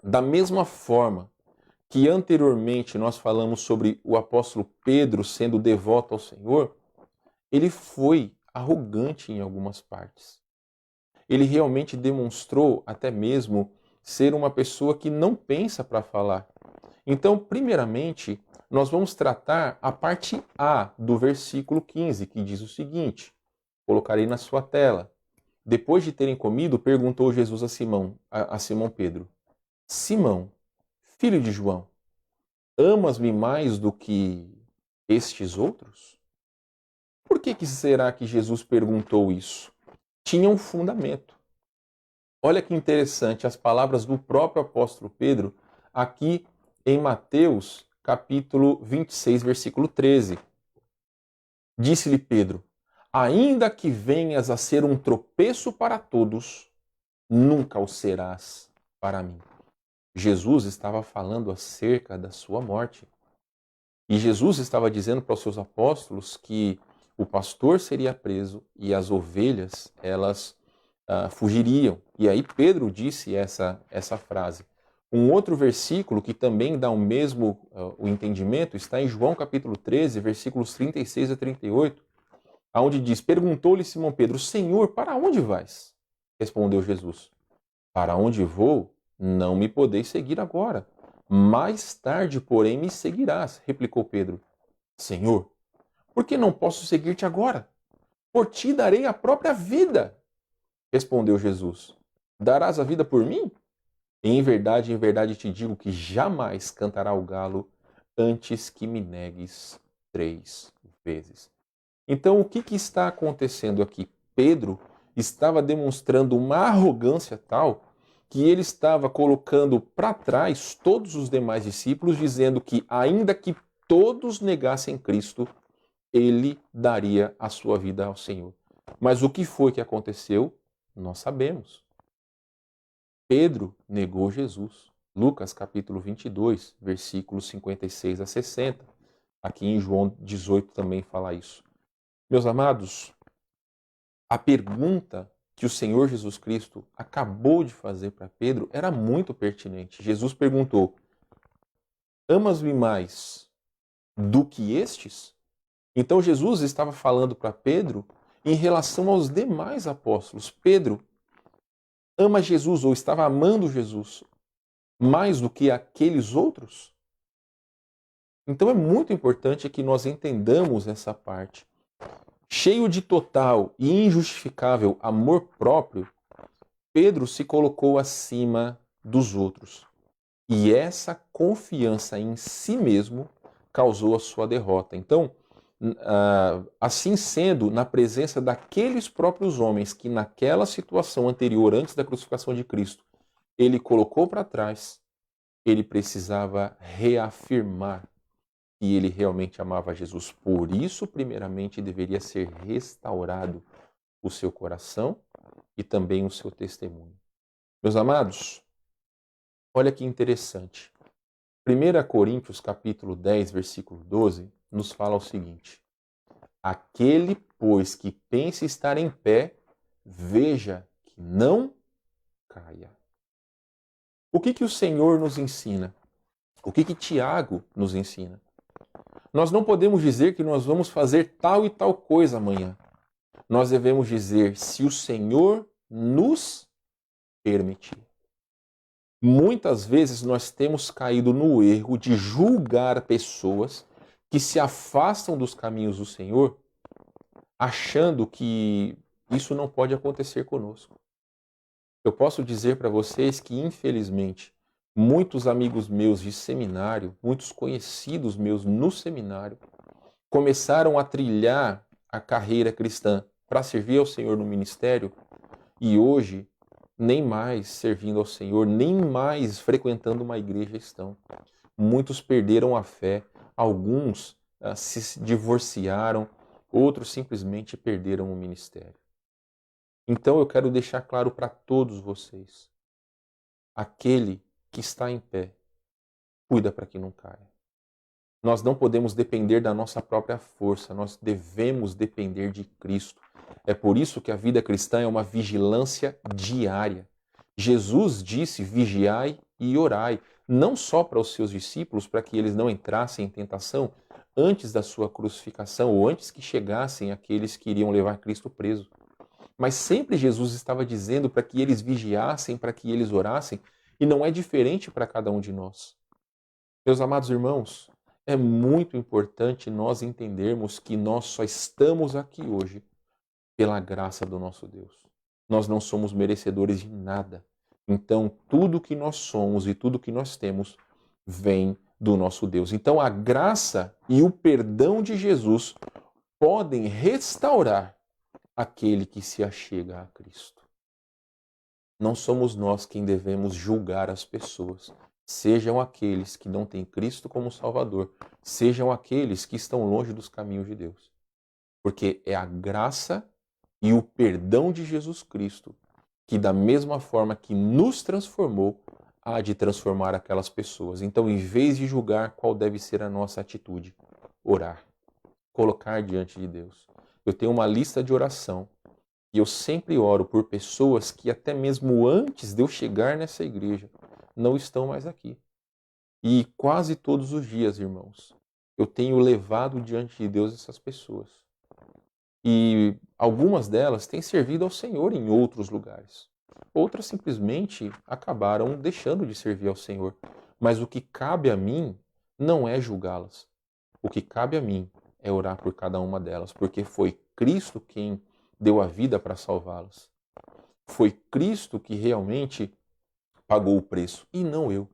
da mesma forma que anteriormente nós falamos sobre o apóstolo Pedro sendo devoto ao Senhor, ele foi arrogante em algumas partes. Ele realmente demonstrou até mesmo ser uma pessoa que não pensa para falar. Então, primeiramente, nós vamos tratar a parte A do versículo 15, que diz o seguinte, colocarei na sua tela. Depois de terem comido, perguntou Jesus a Simão Pedro: Simão, filho de João, amas-me mais do que estes outros? Por que será que Jesus perguntou isso? Tinha um fundamento. Olha que interessante as palavras do próprio apóstolo Pedro aqui em Mateus capítulo 26, versículo 13. Disse-lhe Pedro: ainda que venhas a ser um tropeço para todos, nunca o serás para mim. Jesus estava falando acerca da sua morte. E Jesus estava dizendo para os seus apóstolos que o pastor seria preso e as ovelhas, elas fugiriam. E aí Pedro disse essa frase. Um outro versículo que também dá o mesmo o entendimento está em João capítulo 13, versículos 36 a 38, onde diz, perguntou-lhe Simão Pedro, Senhor, para onde vais? Respondeu Jesus, para onde vou, não me podeis seguir agora. Mais tarde, porém, me seguirás, replicou Pedro. Senhor, por que não posso seguir-te agora? Por ti darei a própria vida. Respondeu Jesus, darás a vida por mim? Em verdade te digo que jamais cantará o galo antes que me negues 3 vezes. Então, o que está acontecendo aqui? Pedro estava demonstrando uma arrogância tal que ele estava colocando para trás todos os demais discípulos, dizendo que, ainda que todos negassem Cristo, ele daria a sua vida ao Senhor. Mas o que foi que aconteceu? Nós sabemos. Pedro negou Jesus. Lucas capítulo 22, versículos 56 a 60. Aqui em João 18 também fala isso. Meus amados, a pergunta que o Senhor Jesus Cristo acabou de fazer para Pedro era muito pertinente. Jesus perguntou: amas-me mais do que estes? Então Jesus estava falando para Pedro em relação aos demais apóstolos. Pedro ama Jesus ou estava amando Jesus mais do que aqueles outros? Então é muito importante que nós entendamos essa parte. Cheio de total e injustificável amor próprio, Pedro se colocou acima dos outros. E essa confiança em si mesmo causou a sua derrota. Então, assim sendo, na presença daqueles próprios homens que naquela situação anterior, antes da crucificação de Cristo, ele colocou para trás, ele precisava reafirmar que ele realmente amava Jesus. Por isso, primeiramente, deveria ser restaurado o seu coração e também o seu testemunho. Meus amados, olha que interessante. 1 Coríntios capítulo 10, versículo 12, nos fala o seguinte: aquele, pois, que pensa estar em pé, veja que não caia. O que o Senhor nos ensina? O que Tiago nos ensina? Nós não podemos dizer que nós vamos fazer tal e tal coisa amanhã. Nós devemos dizer, se o Senhor nos permitir. Muitas vezes nós temos caído no erro de julgar pessoas que se afastam dos caminhos do Senhor, achando que isso não pode acontecer conosco. Eu posso dizer para vocês que, infelizmente, muitos amigos meus de seminário, muitos conhecidos meus no seminário, começaram a trilhar a carreira cristã para servir ao Senhor no ministério e hoje nem mais servindo ao Senhor, nem mais frequentando uma igreja estão. Muitos perderam a fé, alguns se divorciaram, outros simplesmente perderam o ministério. Então eu quero deixar claro para todos vocês, aquele que está em pé, cuida para que não caia. Nós não podemos depender da nossa própria força, nós devemos depender de Cristo. É por isso que a vida cristã é uma vigilância diária. Jesus disse: vigiai e orai, não só para os seus discípulos, para que eles não entrassem em tentação antes da sua crucificação ou antes que chegassem aqueles que iriam levar Cristo preso. Mas sempre Jesus estava dizendo para que eles vigiassem, para que eles orassem, e não é diferente para cada um de nós. Meus amados irmãos, é muito importante nós entendermos que nós só estamos aqui hoje pela graça do nosso Deus. Nós não somos merecedores de nada. Então, tudo que nós somos e tudo que nós temos vem do nosso Deus. Então, a graça e o perdão de Jesus podem restaurar aquele que se achega a Cristo. Não somos nós quem devemos julgar as pessoas, sejam aqueles que não têm Cristo como Salvador, sejam aqueles que estão longe dos caminhos de Deus. Porque é a graça e o perdão de Jesus Cristo que, da mesma forma que nos transformou, há de transformar aquelas pessoas. Então, em vez de julgar, qual deve ser a nossa atitude? Orar. Colocar diante de Deus. Eu tenho uma lista de oração e eu sempre oro por pessoas que até mesmo antes de eu chegar nessa igreja não estão mais aqui. E quase todos os dias, irmãos, eu tenho levado diante de Deus essas pessoas. E algumas delas têm servido ao Senhor em outros lugares. Outras simplesmente acabaram deixando de servir ao Senhor. Mas o que cabe a mim não é julgá-las. O que cabe a mim é orar por cada uma delas, porque foi Cristo quem deu a vida para salvá-las. Foi Cristo que realmente pagou o preço, e não eu.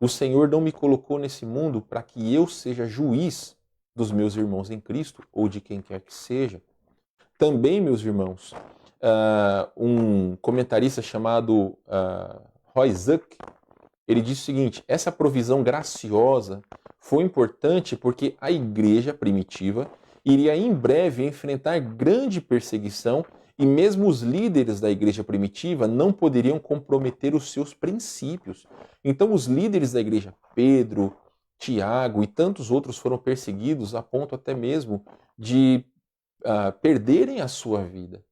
O Senhor não me colocou nesse mundo para que eu seja juiz dos meus irmãos em Cristo ou de quem quer que seja. Também, meus irmãos, um comentarista chamado Roy Zuck, ele disse o seguinte: essa provisão graciosa foi importante porque a igreja primitiva iria em breve enfrentar grande perseguição e mesmo os líderes da igreja primitiva não poderiam comprometer os seus princípios. Então os líderes da igreja, Pedro, Tiago e tantos outros, foram perseguidos a ponto até mesmo de perderem a sua vida.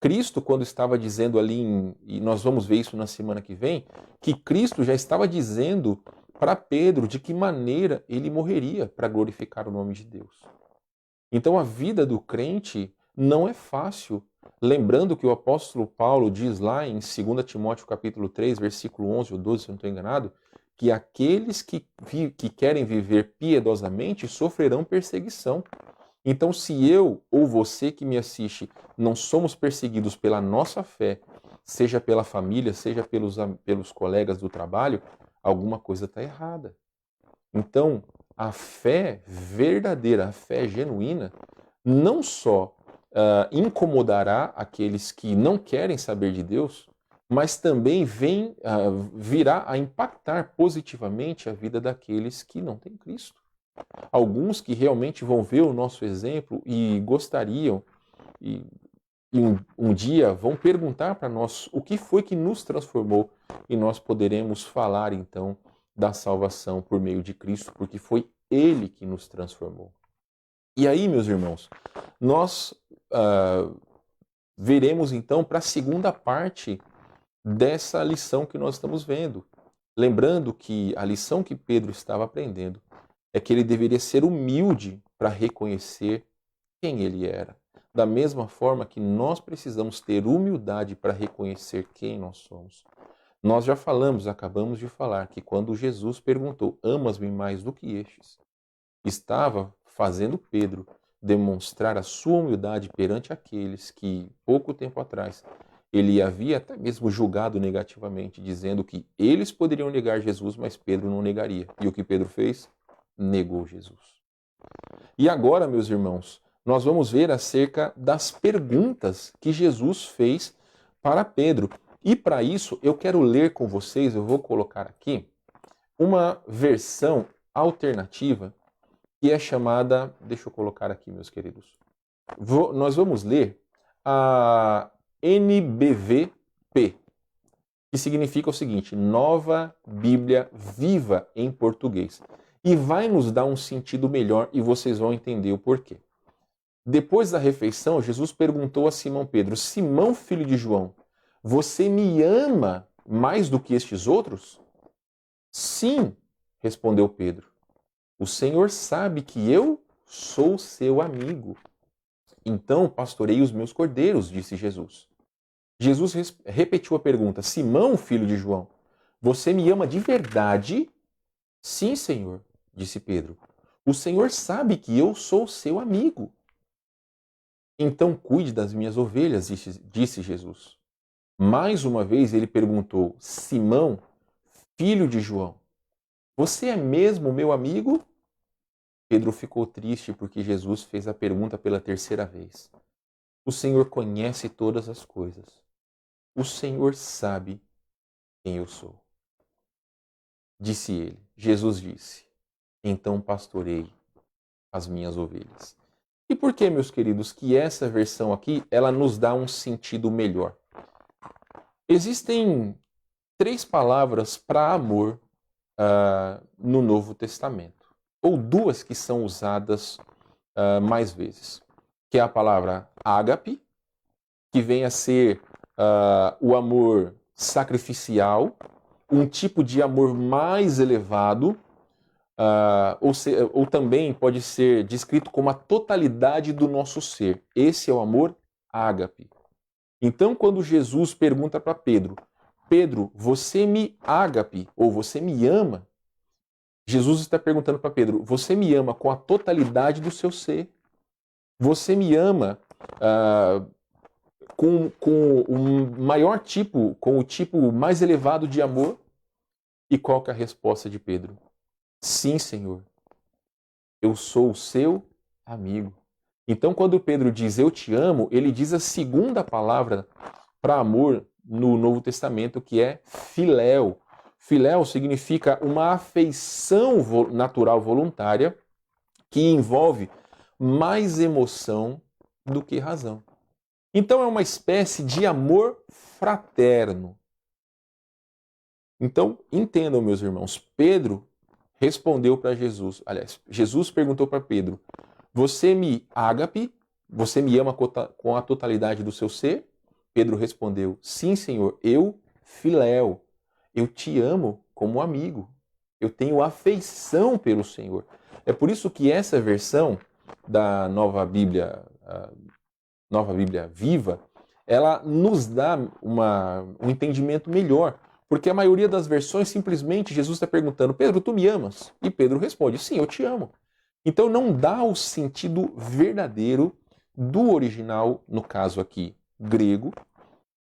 Cristo, quando estava dizendo ali, e nós vamos ver isso na semana que vem, que Cristo já estava dizendo para Pedro de que maneira ele morreria para glorificar o nome de Deus. Então a vida do crente não é fácil. Lembrando que o apóstolo Paulo diz lá em 2 Timóteo capítulo 3, versículo 11 ou 12, se eu não estou enganado, que aqueles que querem viver piedosamente sofrerão perseguição. Então, se eu ou você que me assiste não somos perseguidos pela nossa fé, seja pela família, seja pelos colegas do trabalho, alguma coisa está errada. Então, a fé verdadeira, a fé genuína, não só incomodará aqueles que não querem saber de Deus, mas também virá a impactar positivamente a vida daqueles que não têm Cristo. Alguns que realmente vão ver o nosso exemplo e gostariam, e um dia vão perguntar para nós o que foi que nos transformou, e nós poderemos falar então da salvação por meio de Cristo, porque foi Ele que nos transformou. E aí, meus irmãos, nós veremos então para a segunda parte dessa lição que nós estamos vendo. Lembrando que a lição que Pedro estava aprendendo é que ele deveria ser humilde para reconhecer quem ele era. Da mesma forma que nós precisamos ter humildade para reconhecer quem nós somos. Nós já acabamos de falar, que quando Jesus perguntou: amas-me mais do que estes? Estava fazendo Pedro demonstrar a sua humildade perante aqueles que, pouco tempo atrás, ele havia até mesmo julgado negativamente, dizendo que eles poderiam negar Jesus, mas Pedro não negaria. E o que Pedro fez? Negou Jesus. E agora, meus irmãos, nós vamos ver acerca das perguntas que Jesus fez para Pedro. E para isso, eu quero ler com vocês, eu vou colocar aqui, uma versão alternativa que é chamada, deixa eu colocar aqui, meus queridos, nós vamos ler a NBVP, que significa o seguinte: Nova Bíblia Viva em português. E vai nos dar um sentido melhor e vocês vão entender o porquê. Depois da refeição, Jesus perguntou a Simão Pedro: Simão, filho de João, você me ama mais do que estes outros? Sim, respondeu Pedro. O Senhor sabe que eu sou seu amigo. Então pastorei os meus cordeiros, disse Jesus. Jesus repetiu a pergunta: Simão, filho de João, você me ama de verdade? Sim, Senhor, disse Pedro. O Senhor sabe que eu sou seu amigo. Então cuide das minhas ovelhas, disse Jesus. Mais uma vez ele perguntou: Simão, filho de João, você é mesmo meu amigo? Pedro ficou triste porque Jesus fez a pergunta pela terceira vez. O Senhor conhece todas as coisas. O Senhor sabe quem eu sou. Disse ele. Jesus disse: então pastorei as minhas ovelhas. E por que, meus queridos, que essa versão aqui, ela nos dá um sentido melhor? Existem 3 palavras para amor no Novo Testamento, ou 2 que são usadas mais vezes, que é a palavra ágape, que vem a ser o amor sacrificial, um tipo de amor mais elevado, ou também pode ser descrito como a totalidade do nosso ser. Esse é o amor ágape. Então, quando Jesus pergunta para Pedro: Pedro, você me ágape, ou você me ama? Jesus está perguntando para Pedro: você me ama com a totalidade do seu ser? Você me ama com o maior tipo, com o tipo mais elevado de amor? E qual que é a resposta de Pedro? Sim, Senhor. eu sou o seu amigo. Então, quando Pedro diz eu te amo, ele diz a segunda palavra para amor no Novo Testamento, que é filéu. Filéu significa uma afeição natural voluntária que envolve mais emoção do que razão. Então é uma espécie de amor fraterno. Então, entendam, meus irmãos, Pedro respondeu para Jesus. Aliás, Jesus perguntou para Pedro: você me ágape? Você me ama com a totalidade do seu ser? Pedro respondeu: sim, Senhor, eu, filéu, eu te amo como amigo. Eu tenho afeição pelo Senhor. É por isso que essa versão da Nova Bíblia Viva, ela nos dá um entendimento melhor. Porque a maioria das versões, simplesmente, Jesus está perguntando: Pedro, tu me amas? E Pedro responde: sim, eu te amo. Então não dá o sentido verdadeiro do original, no caso aqui, grego,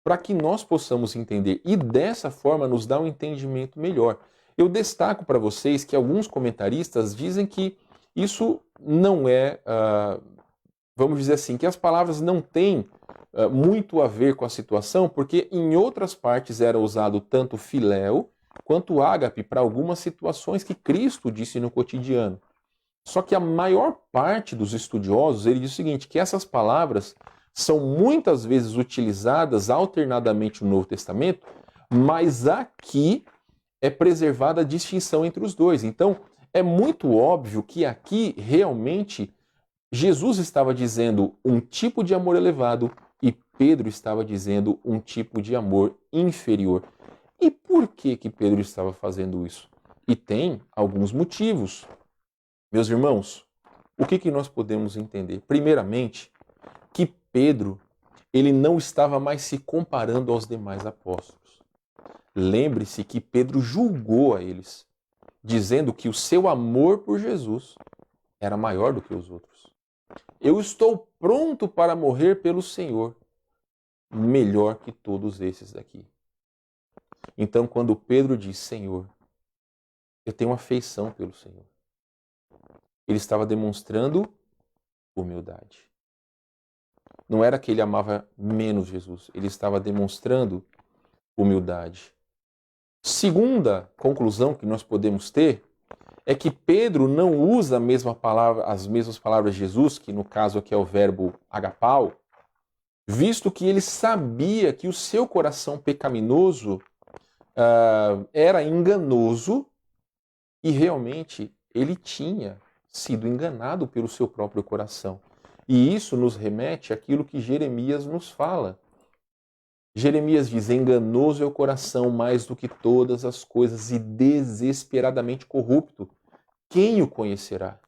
para que nós possamos entender. E dessa forma nos dá um entendimento melhor. Eu destaco para vocês que alguns comentaristas dizem que isso não é, vamos dizer assim, que as palavras não têm muito a ver com a situação, porque em outras partes era usado tanto filéu quanto ágape para algumas situações que Cristo disse no cotidiano. Só que a maior parte dos estudiosos, ele diz o seguinte, que essas palavras são muitas vezes utilizadas alternadamente no Novo Testamento, mas aqui é preservada a distinção entre os dois. Então, é muito óbvio que aqui realmente Jesus estava dizendo um tipo de amor elevado e Pedro estava dizendo um tipo de amor inferior. E por que Pedro estava fazendo isso? E tem alguns motivos. Meus irmãos, o que nós podemos entender? Primeiramente, que Pedro, ele não estava mais se comparando aos demais apóstolos. Lembre-se que Pedro julgou a eles, dizendo que o seu amor por Jesus era maior do que os outros. Eu estou pronto para morrer pelo Senhor, melhor que todos esses daqui. Então, quando Pedro diz, Senhor, eu tenho afeição pelo Senhor, ele estava demonstrando humildade. Não era que ele amava menos Jesus, ele estava demonstrando humildade. Segunda conclusão que nós podemos ter é que Pedro não usa as mesmas palavras de Jesus, que no caso aqui é o verbo agapau, visto que ele sabia que o seu coração pecaminoso era enganoso e realmente ele tinha sido enganado pelo seu próprio coração. E isso nos remete àquilo que Jeremias nos fala. Jeremias diz, enganoso é o coração mais do que todas as coisas e desesperadamente corrupto. Quem o conhecerá?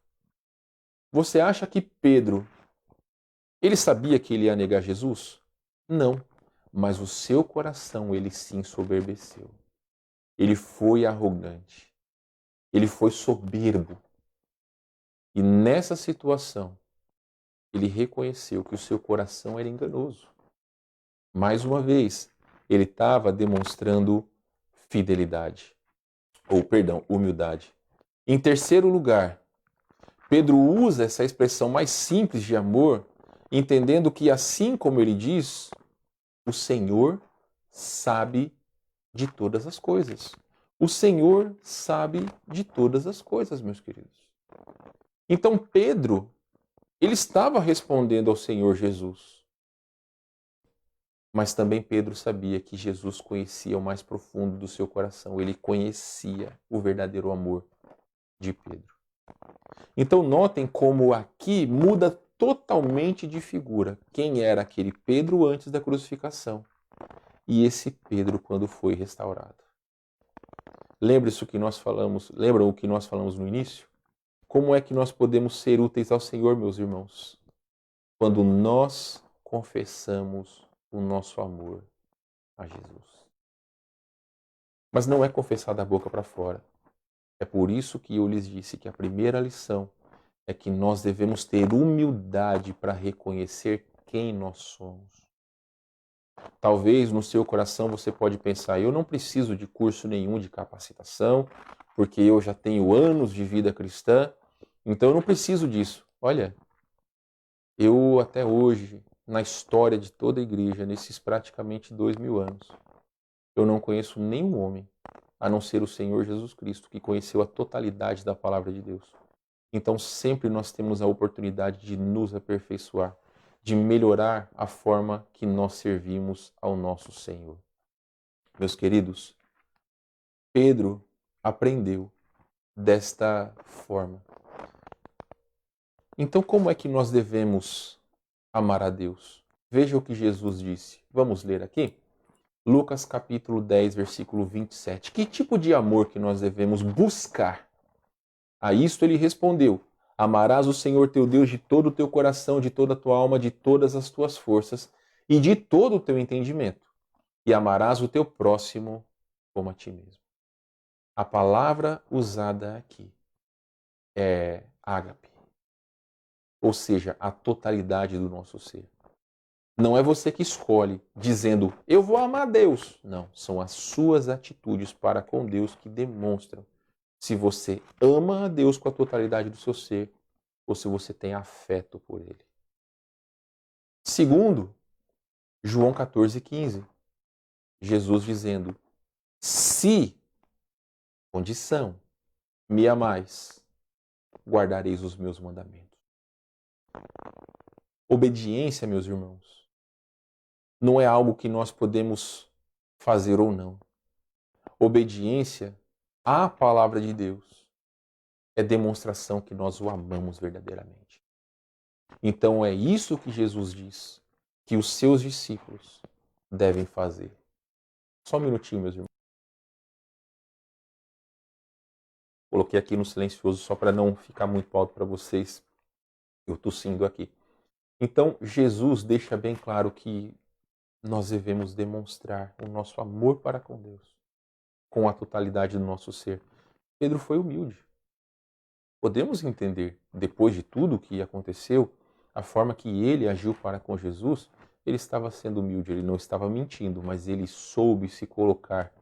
Você acha que Pedro, ele sabia que ele ia negar Jesus? Não, mas o seu coração ele se ensoberbeceu. Ele foi arrogante. Ele foi soberbo. E nessa situação, ele reconheceu que o seu coração era enganoso. Mais uma vez, ele estava demonstrando humildade. Em terceiro lugar, Pedro usa essa expressão mais simples de amor, entendendo que assim como ele diz, o Senhor sabe de todas as coisas. O Senhor sabe de todas as coisas, meus queridos. Então Pedro, ele estava respondendo ao Senhor Jesus. Mas também Pedro sabia que Jesus conhecia o mais profundo do seu coração. Ele conhecia o verdadeiro amor de Pedro. Então notem como aqui muda totalmente de figura. Quem era aquele Pedro antes da crucificação e esse Pedro quando foi restaurado. Lembram o que nós falamos no início? Como é que nós podemos ser úteis ao Senhor, meus irmãos? Quando nós confessamos o nosso amor a Jesus. Mas não é confessar da boca para fora. É por isso que eu lhes disse que a primeira lição é que nós devemos ter humildade para reconhecer quem nós somos. Talvez no seu coração você pode pensar, eu não preciso de curso nenhum de capacitação, porque eu já tenho anos de vida cristã. Então eu não preciso disso. Olha, eu até hoje, na história de toda a igreja, nesses praticamente 2000 anos, eu não conheço nenhum homem, a não ser o Senhor Jesus Cristo, que conheceu a totalidade da palavra de Deus. Então sempre nós temos a oportunidade de nos aperfeiçoar, de melhorar a forma que nós servimos ao nosso Senhor. Meus queridos, Pedro aprendeu desta forma. Então, como é que nós devemos amar a Deus? Veja o que Jesus disse. Vamos ler aqui? Lucas capítulo 10, versículo 27. Que tipo de amor que nós devemos buscar? A isto ele respondeu: amarás o Senhor teu Deus de todo o teu coração, de toda a tua alma, de todas as tuas forças e de todo o teu entendimento. E amarás o teu próximo como a ti mesmo. A palavra usada aqui é ágape, ou seja, a totalidade do nosso ser. Não é você que escolhe dizendo, eu vou amar Deus. Não, são as suas atitudes para com Deus que demonstram se você ama a Deus com a totalidade do seu ser ou se você tem afeto por Ele. Segundo, João 14,15, Jesus dizendo, se, condição, me amais, guardareis os meus mandamentos. Obediência, meus irmãos, não é algo que nós podemos fazer ou não. Obediência à palavra de Deus é demonstração que nós o amamos verdadeiramente. Então é isso que Jesus diz que os seus discípulos devem fazer. Só um minutinho, meus irmãos. Coloquei aqui no silencioso só para não ficar muito alto para vocês. Eu tossindo aqui. Então, Jesus deixa bem claro que nós devemos demonstrar o nosso amor para com Deus, com a totalidade do nosso ser. Pedro foi humilde. Podemos entender, depois de tudo o que aconteceu, a forma que ele agiu para com Jesus, ele estava sendo humilde, ele não estava mentindo, mas ele soube se colocar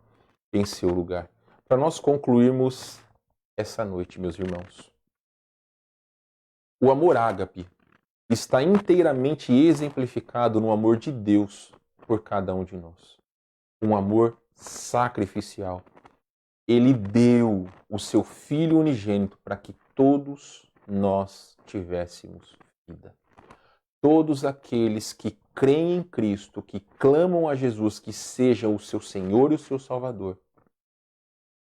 em seu lugar. Para nós concluirmos essa noite, meus irmãos, o amor ágape está inteiramente exemplificado no amor de Deus por cada um de nós. Um amor sacrificial. Ele deu o seu Filho unigênito para que todos nós tivéssemos vida. Todos aqueles que creem em Cristo, que clamam a Jesus que seja o seu Senhor e o seu Salvador,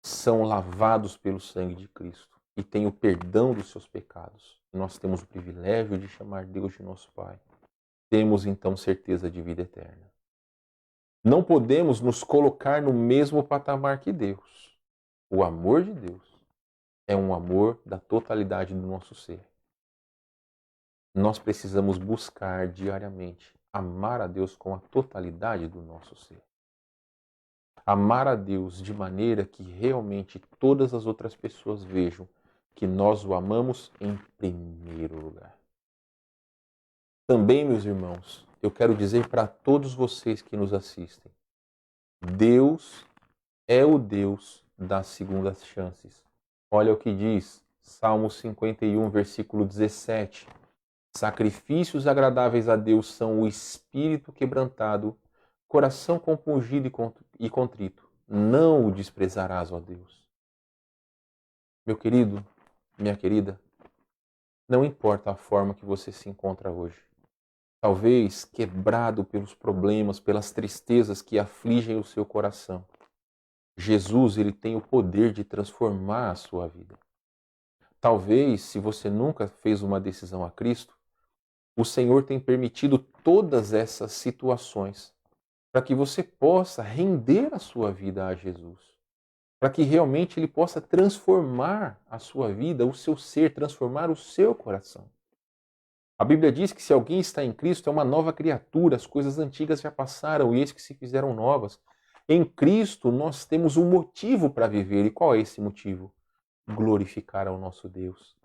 são lavados pelo sangue de Cristo e têm o perdão dos seus pecados. Nós temos o privilégio de chamar Deus de nosso Pai. Temos então certeza de vida eterna. Não podemos nos colocar no mesmo patamar que Deus. O amor de Deus é um amor da totalidade do nosso ser. Nós precisamos buscar diariamente amar a Deus com a totalidade do nosso ser. Amar a Deus de maneira que realmente todas as outras pessoas vejam que nós o amamos em primeiro lugar. Também, meus irmãos, eu quero dizer para todos vocês que nos assistem, Deus é o Deus das segundas chances. Olha o que diz Salmo 51, versículo 17. Sacrifícios agradáveis a Deus são o espírito quebrantado, coração compungido e contrito. Não o desprezarás, ó Deus. Meu querido, minha querida, não importa a forma que você se encontra hoje. Talvez quebrado pelos problemas, pelas tristezas que afligem o seu coração. Jesus, ele tem o poder de transformar a sua vida. Talvez, se você nunca fez uma decisão a Cristo, o Senhor tem permitido todas essas situações para que você possa render a sua vida a Jesus. Para que realmente Ele possa transformar a sua vida, o seu ser, transformar o seu coração. A Bíblia diz que se alguém está em Cristo é uma nova criatura, as coisas antigas já passaram e eis que se fizeram novas. Em Cristo nós temos um motivo para viver. E qual é esse motivo? Glorificar ao nosso Deus.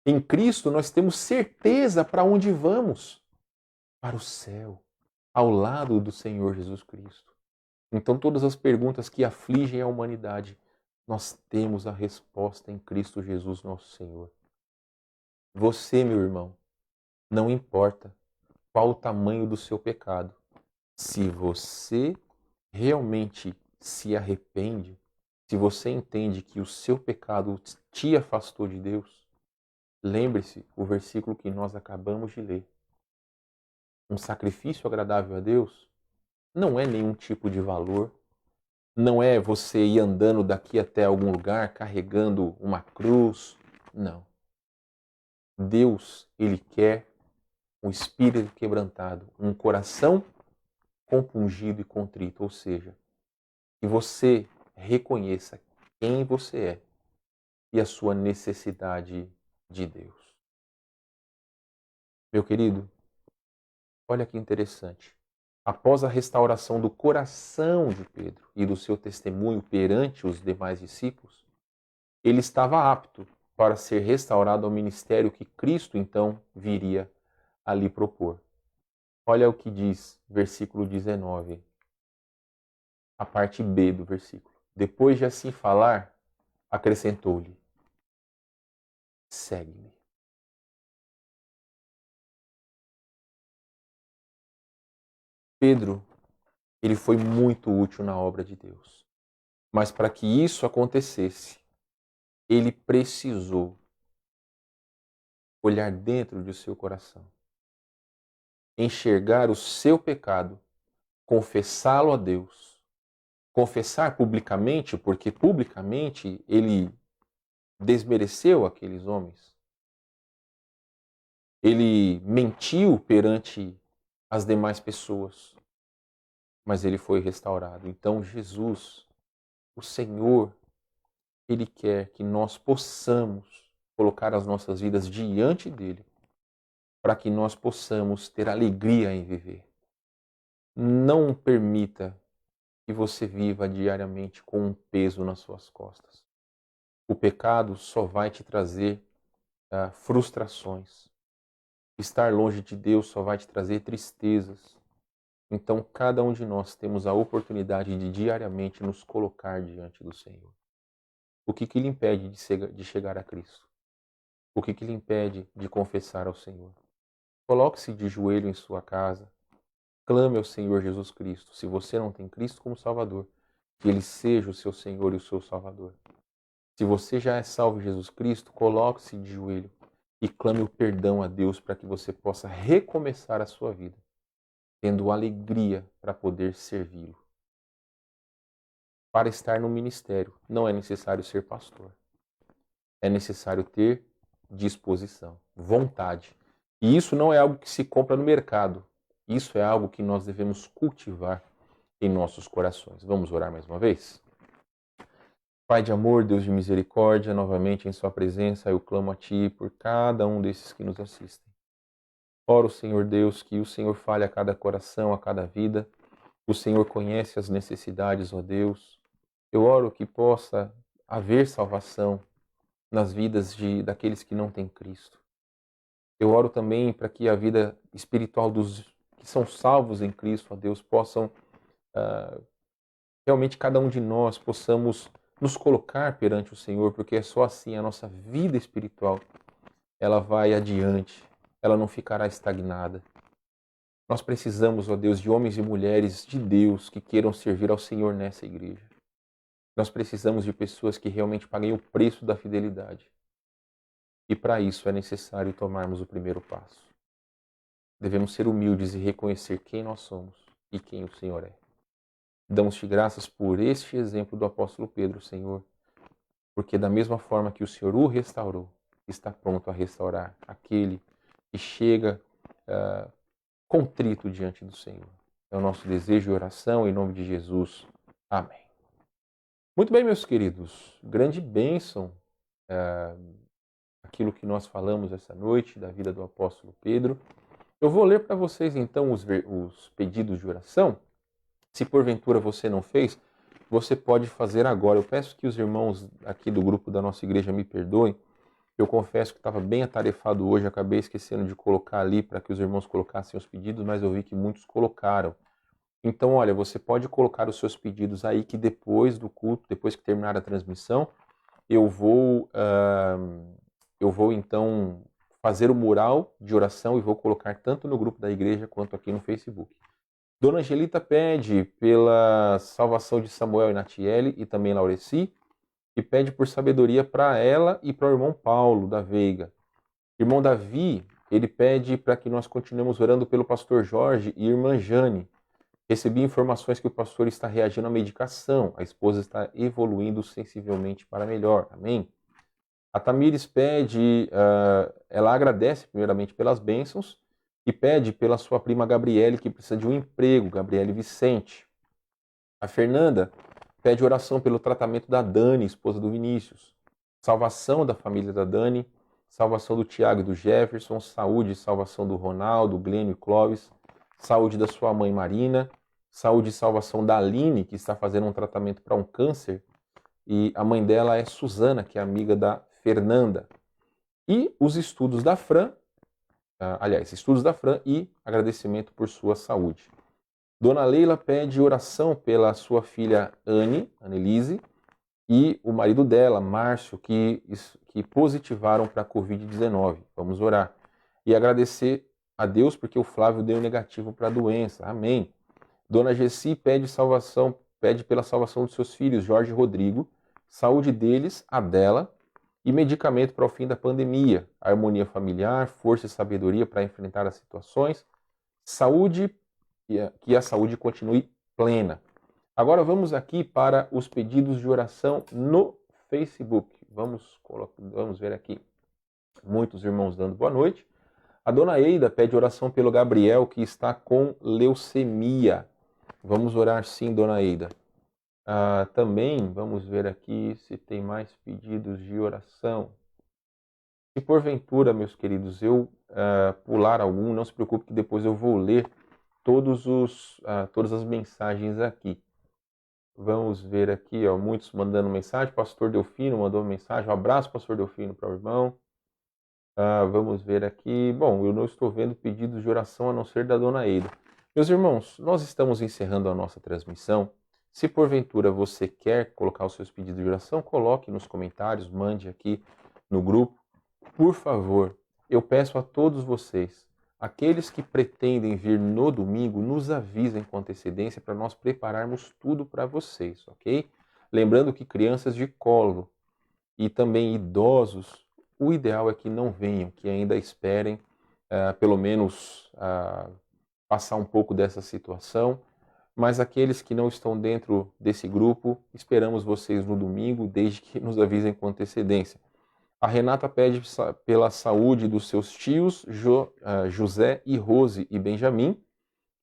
Em Cristo nós temos certeza para onde vamos. Para o céu, ao lado do Senhor Jesus Cristo. Então todas as perguntas que afligem a humanidade, nós temos a resposta em Cristo Jesus, nosso Senhor. Você, meu irmão, não importa qual o tamanho do seu pecado, se você realmente se arrepende, se você entende que o seu pecado te afastou de Deus, lembre-se o versículo que nós acabamos de ler. Um sacrifício agradável a Deus não é nenhum tipo de valor, não é você ir andando daqui até algum lugar carregando uma cruz. Não. Deus, Ele quer um espírito quebrantado, um coração compungido e contrito, ou seja, que você reconheça quem você é e a sua necessidade de Deus. Meu querido, olha que interessante. Após a restauração do coração de Pedro e do seu testemunho perante os demais discípulos, ele estava apto para ser restaurado ao ministério que Cristo então viria a lhe propor. Olha o que diz versículo 19, a parte B do versículo. Depois de assim falar, acrescentou-lhe: segue-me. Pedro, ele foi muito útil na obra de Deus. Mas para que isso acontecesse, ele precisou olhar dentro do seu coração, enxergar o seu pecado, confessá-lo a Deus, confessar publicamente, porque publicamente ele desmereceu aqueles homens. Ele mentiu perante as demais pessoas, mas ele foi restaurado. Então Jesus, o Senhor, Ele quer que nós possamos colocar as nossas vidas diante dele, para que nós possamos ter alegria em viver. Não permita que você viva diariamente com um peso nas suas costas. O pecado só vai te trazer frustrações. Estar longe de Deus só vai te trazer tristezas. Então, cada um de nós temos a oportunidade de diariamente nos colocar diante do Senhor. O que lhe impede de chegar a Cristo? O que lhe impede de confessar ao Senhor? Coloque-se de joelho em sua casa, clame ao Senhor Jesus Cristo. Se você não tem Cristo como Salvador, que Ele seja o seu Senhor e o seu Salvador. Se você já é salvo em Jesus Cristo, coloque-se de joelho e clame o perdão a Deus para que você possa recomeçar a sua vida, tendo alegria para poder servi-lo. Para estar no ministério, não é necessário ser pastor. É necessário ter disposição, vontade. E isso não é algo que se compra no mercado. Isso é algo que nós devemos cultivar em nossos corações. Vamos orar mais uma vez? Pai de amor, Deus de misericórdia, novamente em sua presença eu clamo a Ti por cada um desses que nos assistem. Oro, Senhor Deus, que o Senhor fale a cada coração, a cada vida. O Senhor conhece as necessidades, ó Deus. Eu oro que possa haver salvação nas vidas daqueles que não têm Cristo. Eu oro também para que a vida espiritual dos que são salvos em Cristo, ó Deus, possam realmente cada um de nós possamos nos colocar perante o Senhor, porque é só assim a nossa vida espiritual ela vai adiante, ela não ficará estagnada. Nós precisamos, ó Deus, de homens e mulheres de Deus que queiram servir ao Senhor nessa igreja. Nós precisamos de pessoas que realmente paguem o preço da fidelidade. E para isso é necessário tomarmos o primeiro passo. Devemos ser humildes e reconhecer quem nós somos e quem o Senhor é. Damos-te graças por este exemplo do apóstolo Pedro, Senhor, porque da mesma forma que o Senhor o restaurou, está pronto a restaurar aquele que chega contrito diante do Senhor. É o nosso desejo e oração em nome de Jesus. Amém. Muito bem, meus queridos, grande bênção aquilo que nós falamos essa noite da vida do apóstolo Pedro. Eu vou ler para vocês então os pedidos de oração. Se porventura você não fez, você pode fazer agora. Eu peço que os irmãos aqui do grupo da nossa igreja me perdoem. Eu confesso que estava bem atarefado hoje, acabei esquecendo de colocar ali para que os irmãos colocassem os pedidos, mas eu vi que muitos colocaram. Então, olha, você pode colocar os seus pedidos aí que depois do culto, depois que terminar a transmissão, eu vou então fazer o mural de oração e vou colocar tanto no grupo da igreja quanto aqui no Facebook. Dona Angelita pede pela salvação de Samuel e Natiele e também Laureci, e pede por sabedoria para ela e para o irmão Paulo da Veiga. Irmão Davi, ele pede para que nós continuemos orando pelo pastor Jorge e irmã Jane. Recebi informações que o pastor está reagindo à medicação, a esposa está evoluindo sensivelmente para melhor. Amém? A Tamires pede, ela agradece primeiramente pelas bênçãos e pede pela sua prima Gabriele, que precisa de um emprego, Gabriele Vicente. A Fernanda pede oração pelo tratamento da Dani, esposa do Vinícius. Salvação da família da Dani, salvação do Tiago e do Jefferson, saúde e salvação do Ronaldo, Glênio e Clóvis, saúde da sua mãe Marina, saúde e salvação da Aline, que está fazendo um tratamento para um câncer, e a mãe dela é Suzana, que é amiga da Fernanda. E os estudos da Fran, estudos da Fran e agradecimento por sua saúde. Dona Leila pede oração pela sua filha Annelise, e o marido dela, Márcio, que positivaram para a Covid-19. Vamos orar. E agradecer a Deus porque o Flávio deu negativo para a doença. Amém. Dona Gessi pede pela salvação dos seus filhos, Jorge e Rodrigo, saúde deles, a dela, e medicamento para o fim da pandemia, harmonia familiar, força e sabedoria para enfrentar as situações, saúde, que a saúde continue plena. Agora vamos aqui para os pedidos de oração no Facebook. Vamos ver aqui muitos irmãos dando boa noite. A dona Eida pede oração pelo Gabriel, que está com leucemia. Vamos orar sim, dona Eida. Também vamos ver aqui se tem mais pedidos de oração. Se porventura, meus queridos, eu pular algum, não se preocupe que depois eu vou ler todas as mensagens aqui. Vamos ver aqui, muitos mandando mensagem. Pastor Delfino mandou mensagem. Um abraço, pastor Delfino, para o irmão. Vamos ver aqui. Bom, eu não estou vendo pedidos de oração a não ser da dona Eida. Meus irmãos, nós estamos encerrando a nossa transmissão. Se porventura você quer colocar os seus pedidos de oração, coloque nos comentários, mande aqui no grupo. Por favor, eu peço a todos vocês, aqueles que pretendem vir no domingo, nos avisem com antecedência para nós prepararmos tudo para vocês, ok? Lembrando que crianças de colo e também idosos, o ideal é que não venham, que ainda esperem pelo menos passar um pouco dessa situação. Mas aqueles que não estão dentro desse grupo, esperamos vocês no domingo, desde que nos avisem com antecedência. A Renata pede pela saúde dos seus tios, José e Rose e Benjamin,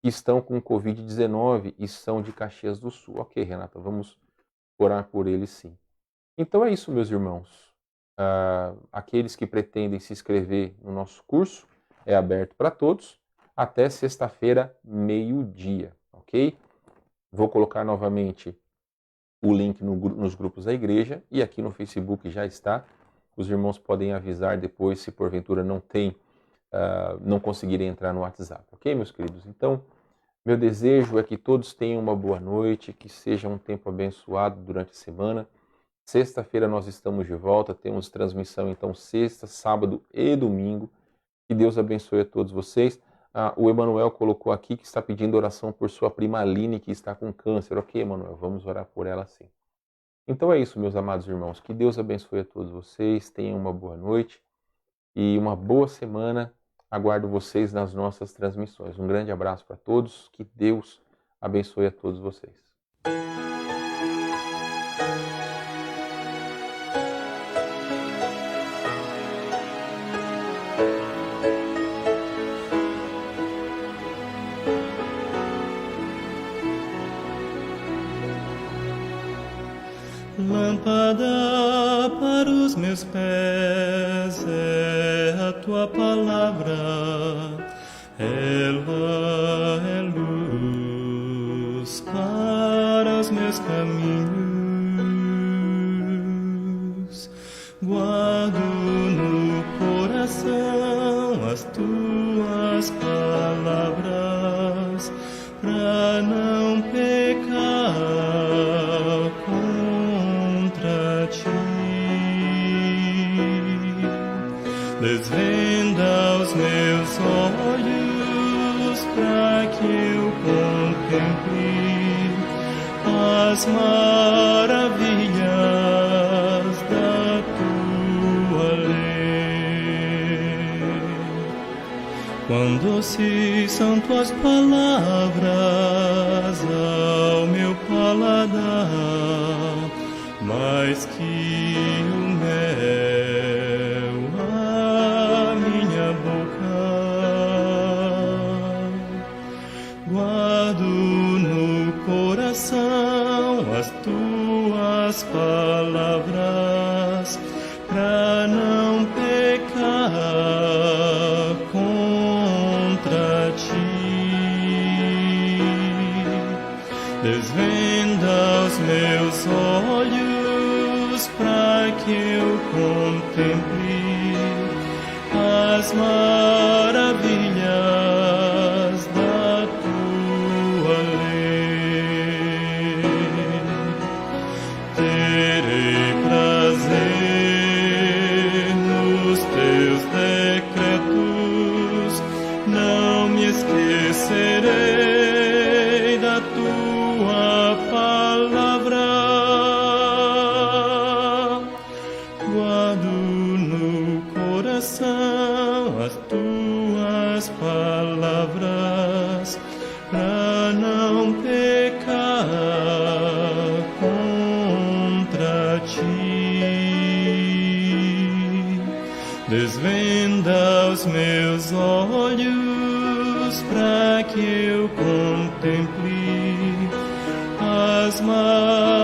que estão com Covid-19 e são de Caxias do Sul. Ok, Renata, vamos orar por eles sim. Então é isso, meus irmãos. Aqueles que pretendem se inscrever no nosso curso, é aberto para todos, até sexta-feira, meio-dia, ok? Vou colocar novamente o link nos grupos da igreja e aqui no Facebook já está. Os irmãos podem avisar depois se porventura não conseguirem entrar no WhatsApp, ok, meus queridos? Então, meu desejo é que todos tenham uma boa noite, que seja um tempo abençoado durante a semana. Sexta-feira nós estamos de volta, temos transmissão então sexta, sábado e domingo. Que Deus abençoe a todos vocês. O Emanuel colocou aqui que está pedindo oração por sua prima Aline, que está com câncer. Ok, Emanuel, vamos orar por ela sim. Então é isso, meus amados irmãos. Que Deus abençoe a todos vocês. Tenham uma boa noite e uma boa semana. Aguardo vocês nas nossas transmissões. Um grande abraço para todos. Que Deus abençoe a todos vocês. Lâmpada para os meus pés é a tua palavra, ela é luz para os meus caminhos. Guardo no coração as tuas palavras para não pecar contra ti. Desvenda os meus olhos para que eu contemple as maravilhas da tua lei. Quão doces são tuas palavras ao meu paladar, mais que o mel à minha boca. Guardo no coração as tuas palavras, pra não pecar contra ti. Desvenda os meus olhos para que eu contemple as maravilhas da tua lei. Terei prazer nos teus decretos, não me esquecerei da tua palavra. Guardo no coração as tuas palavras, pra não pecar contra ti. Desvenda os meus olhos para que eu contemple as maravilhas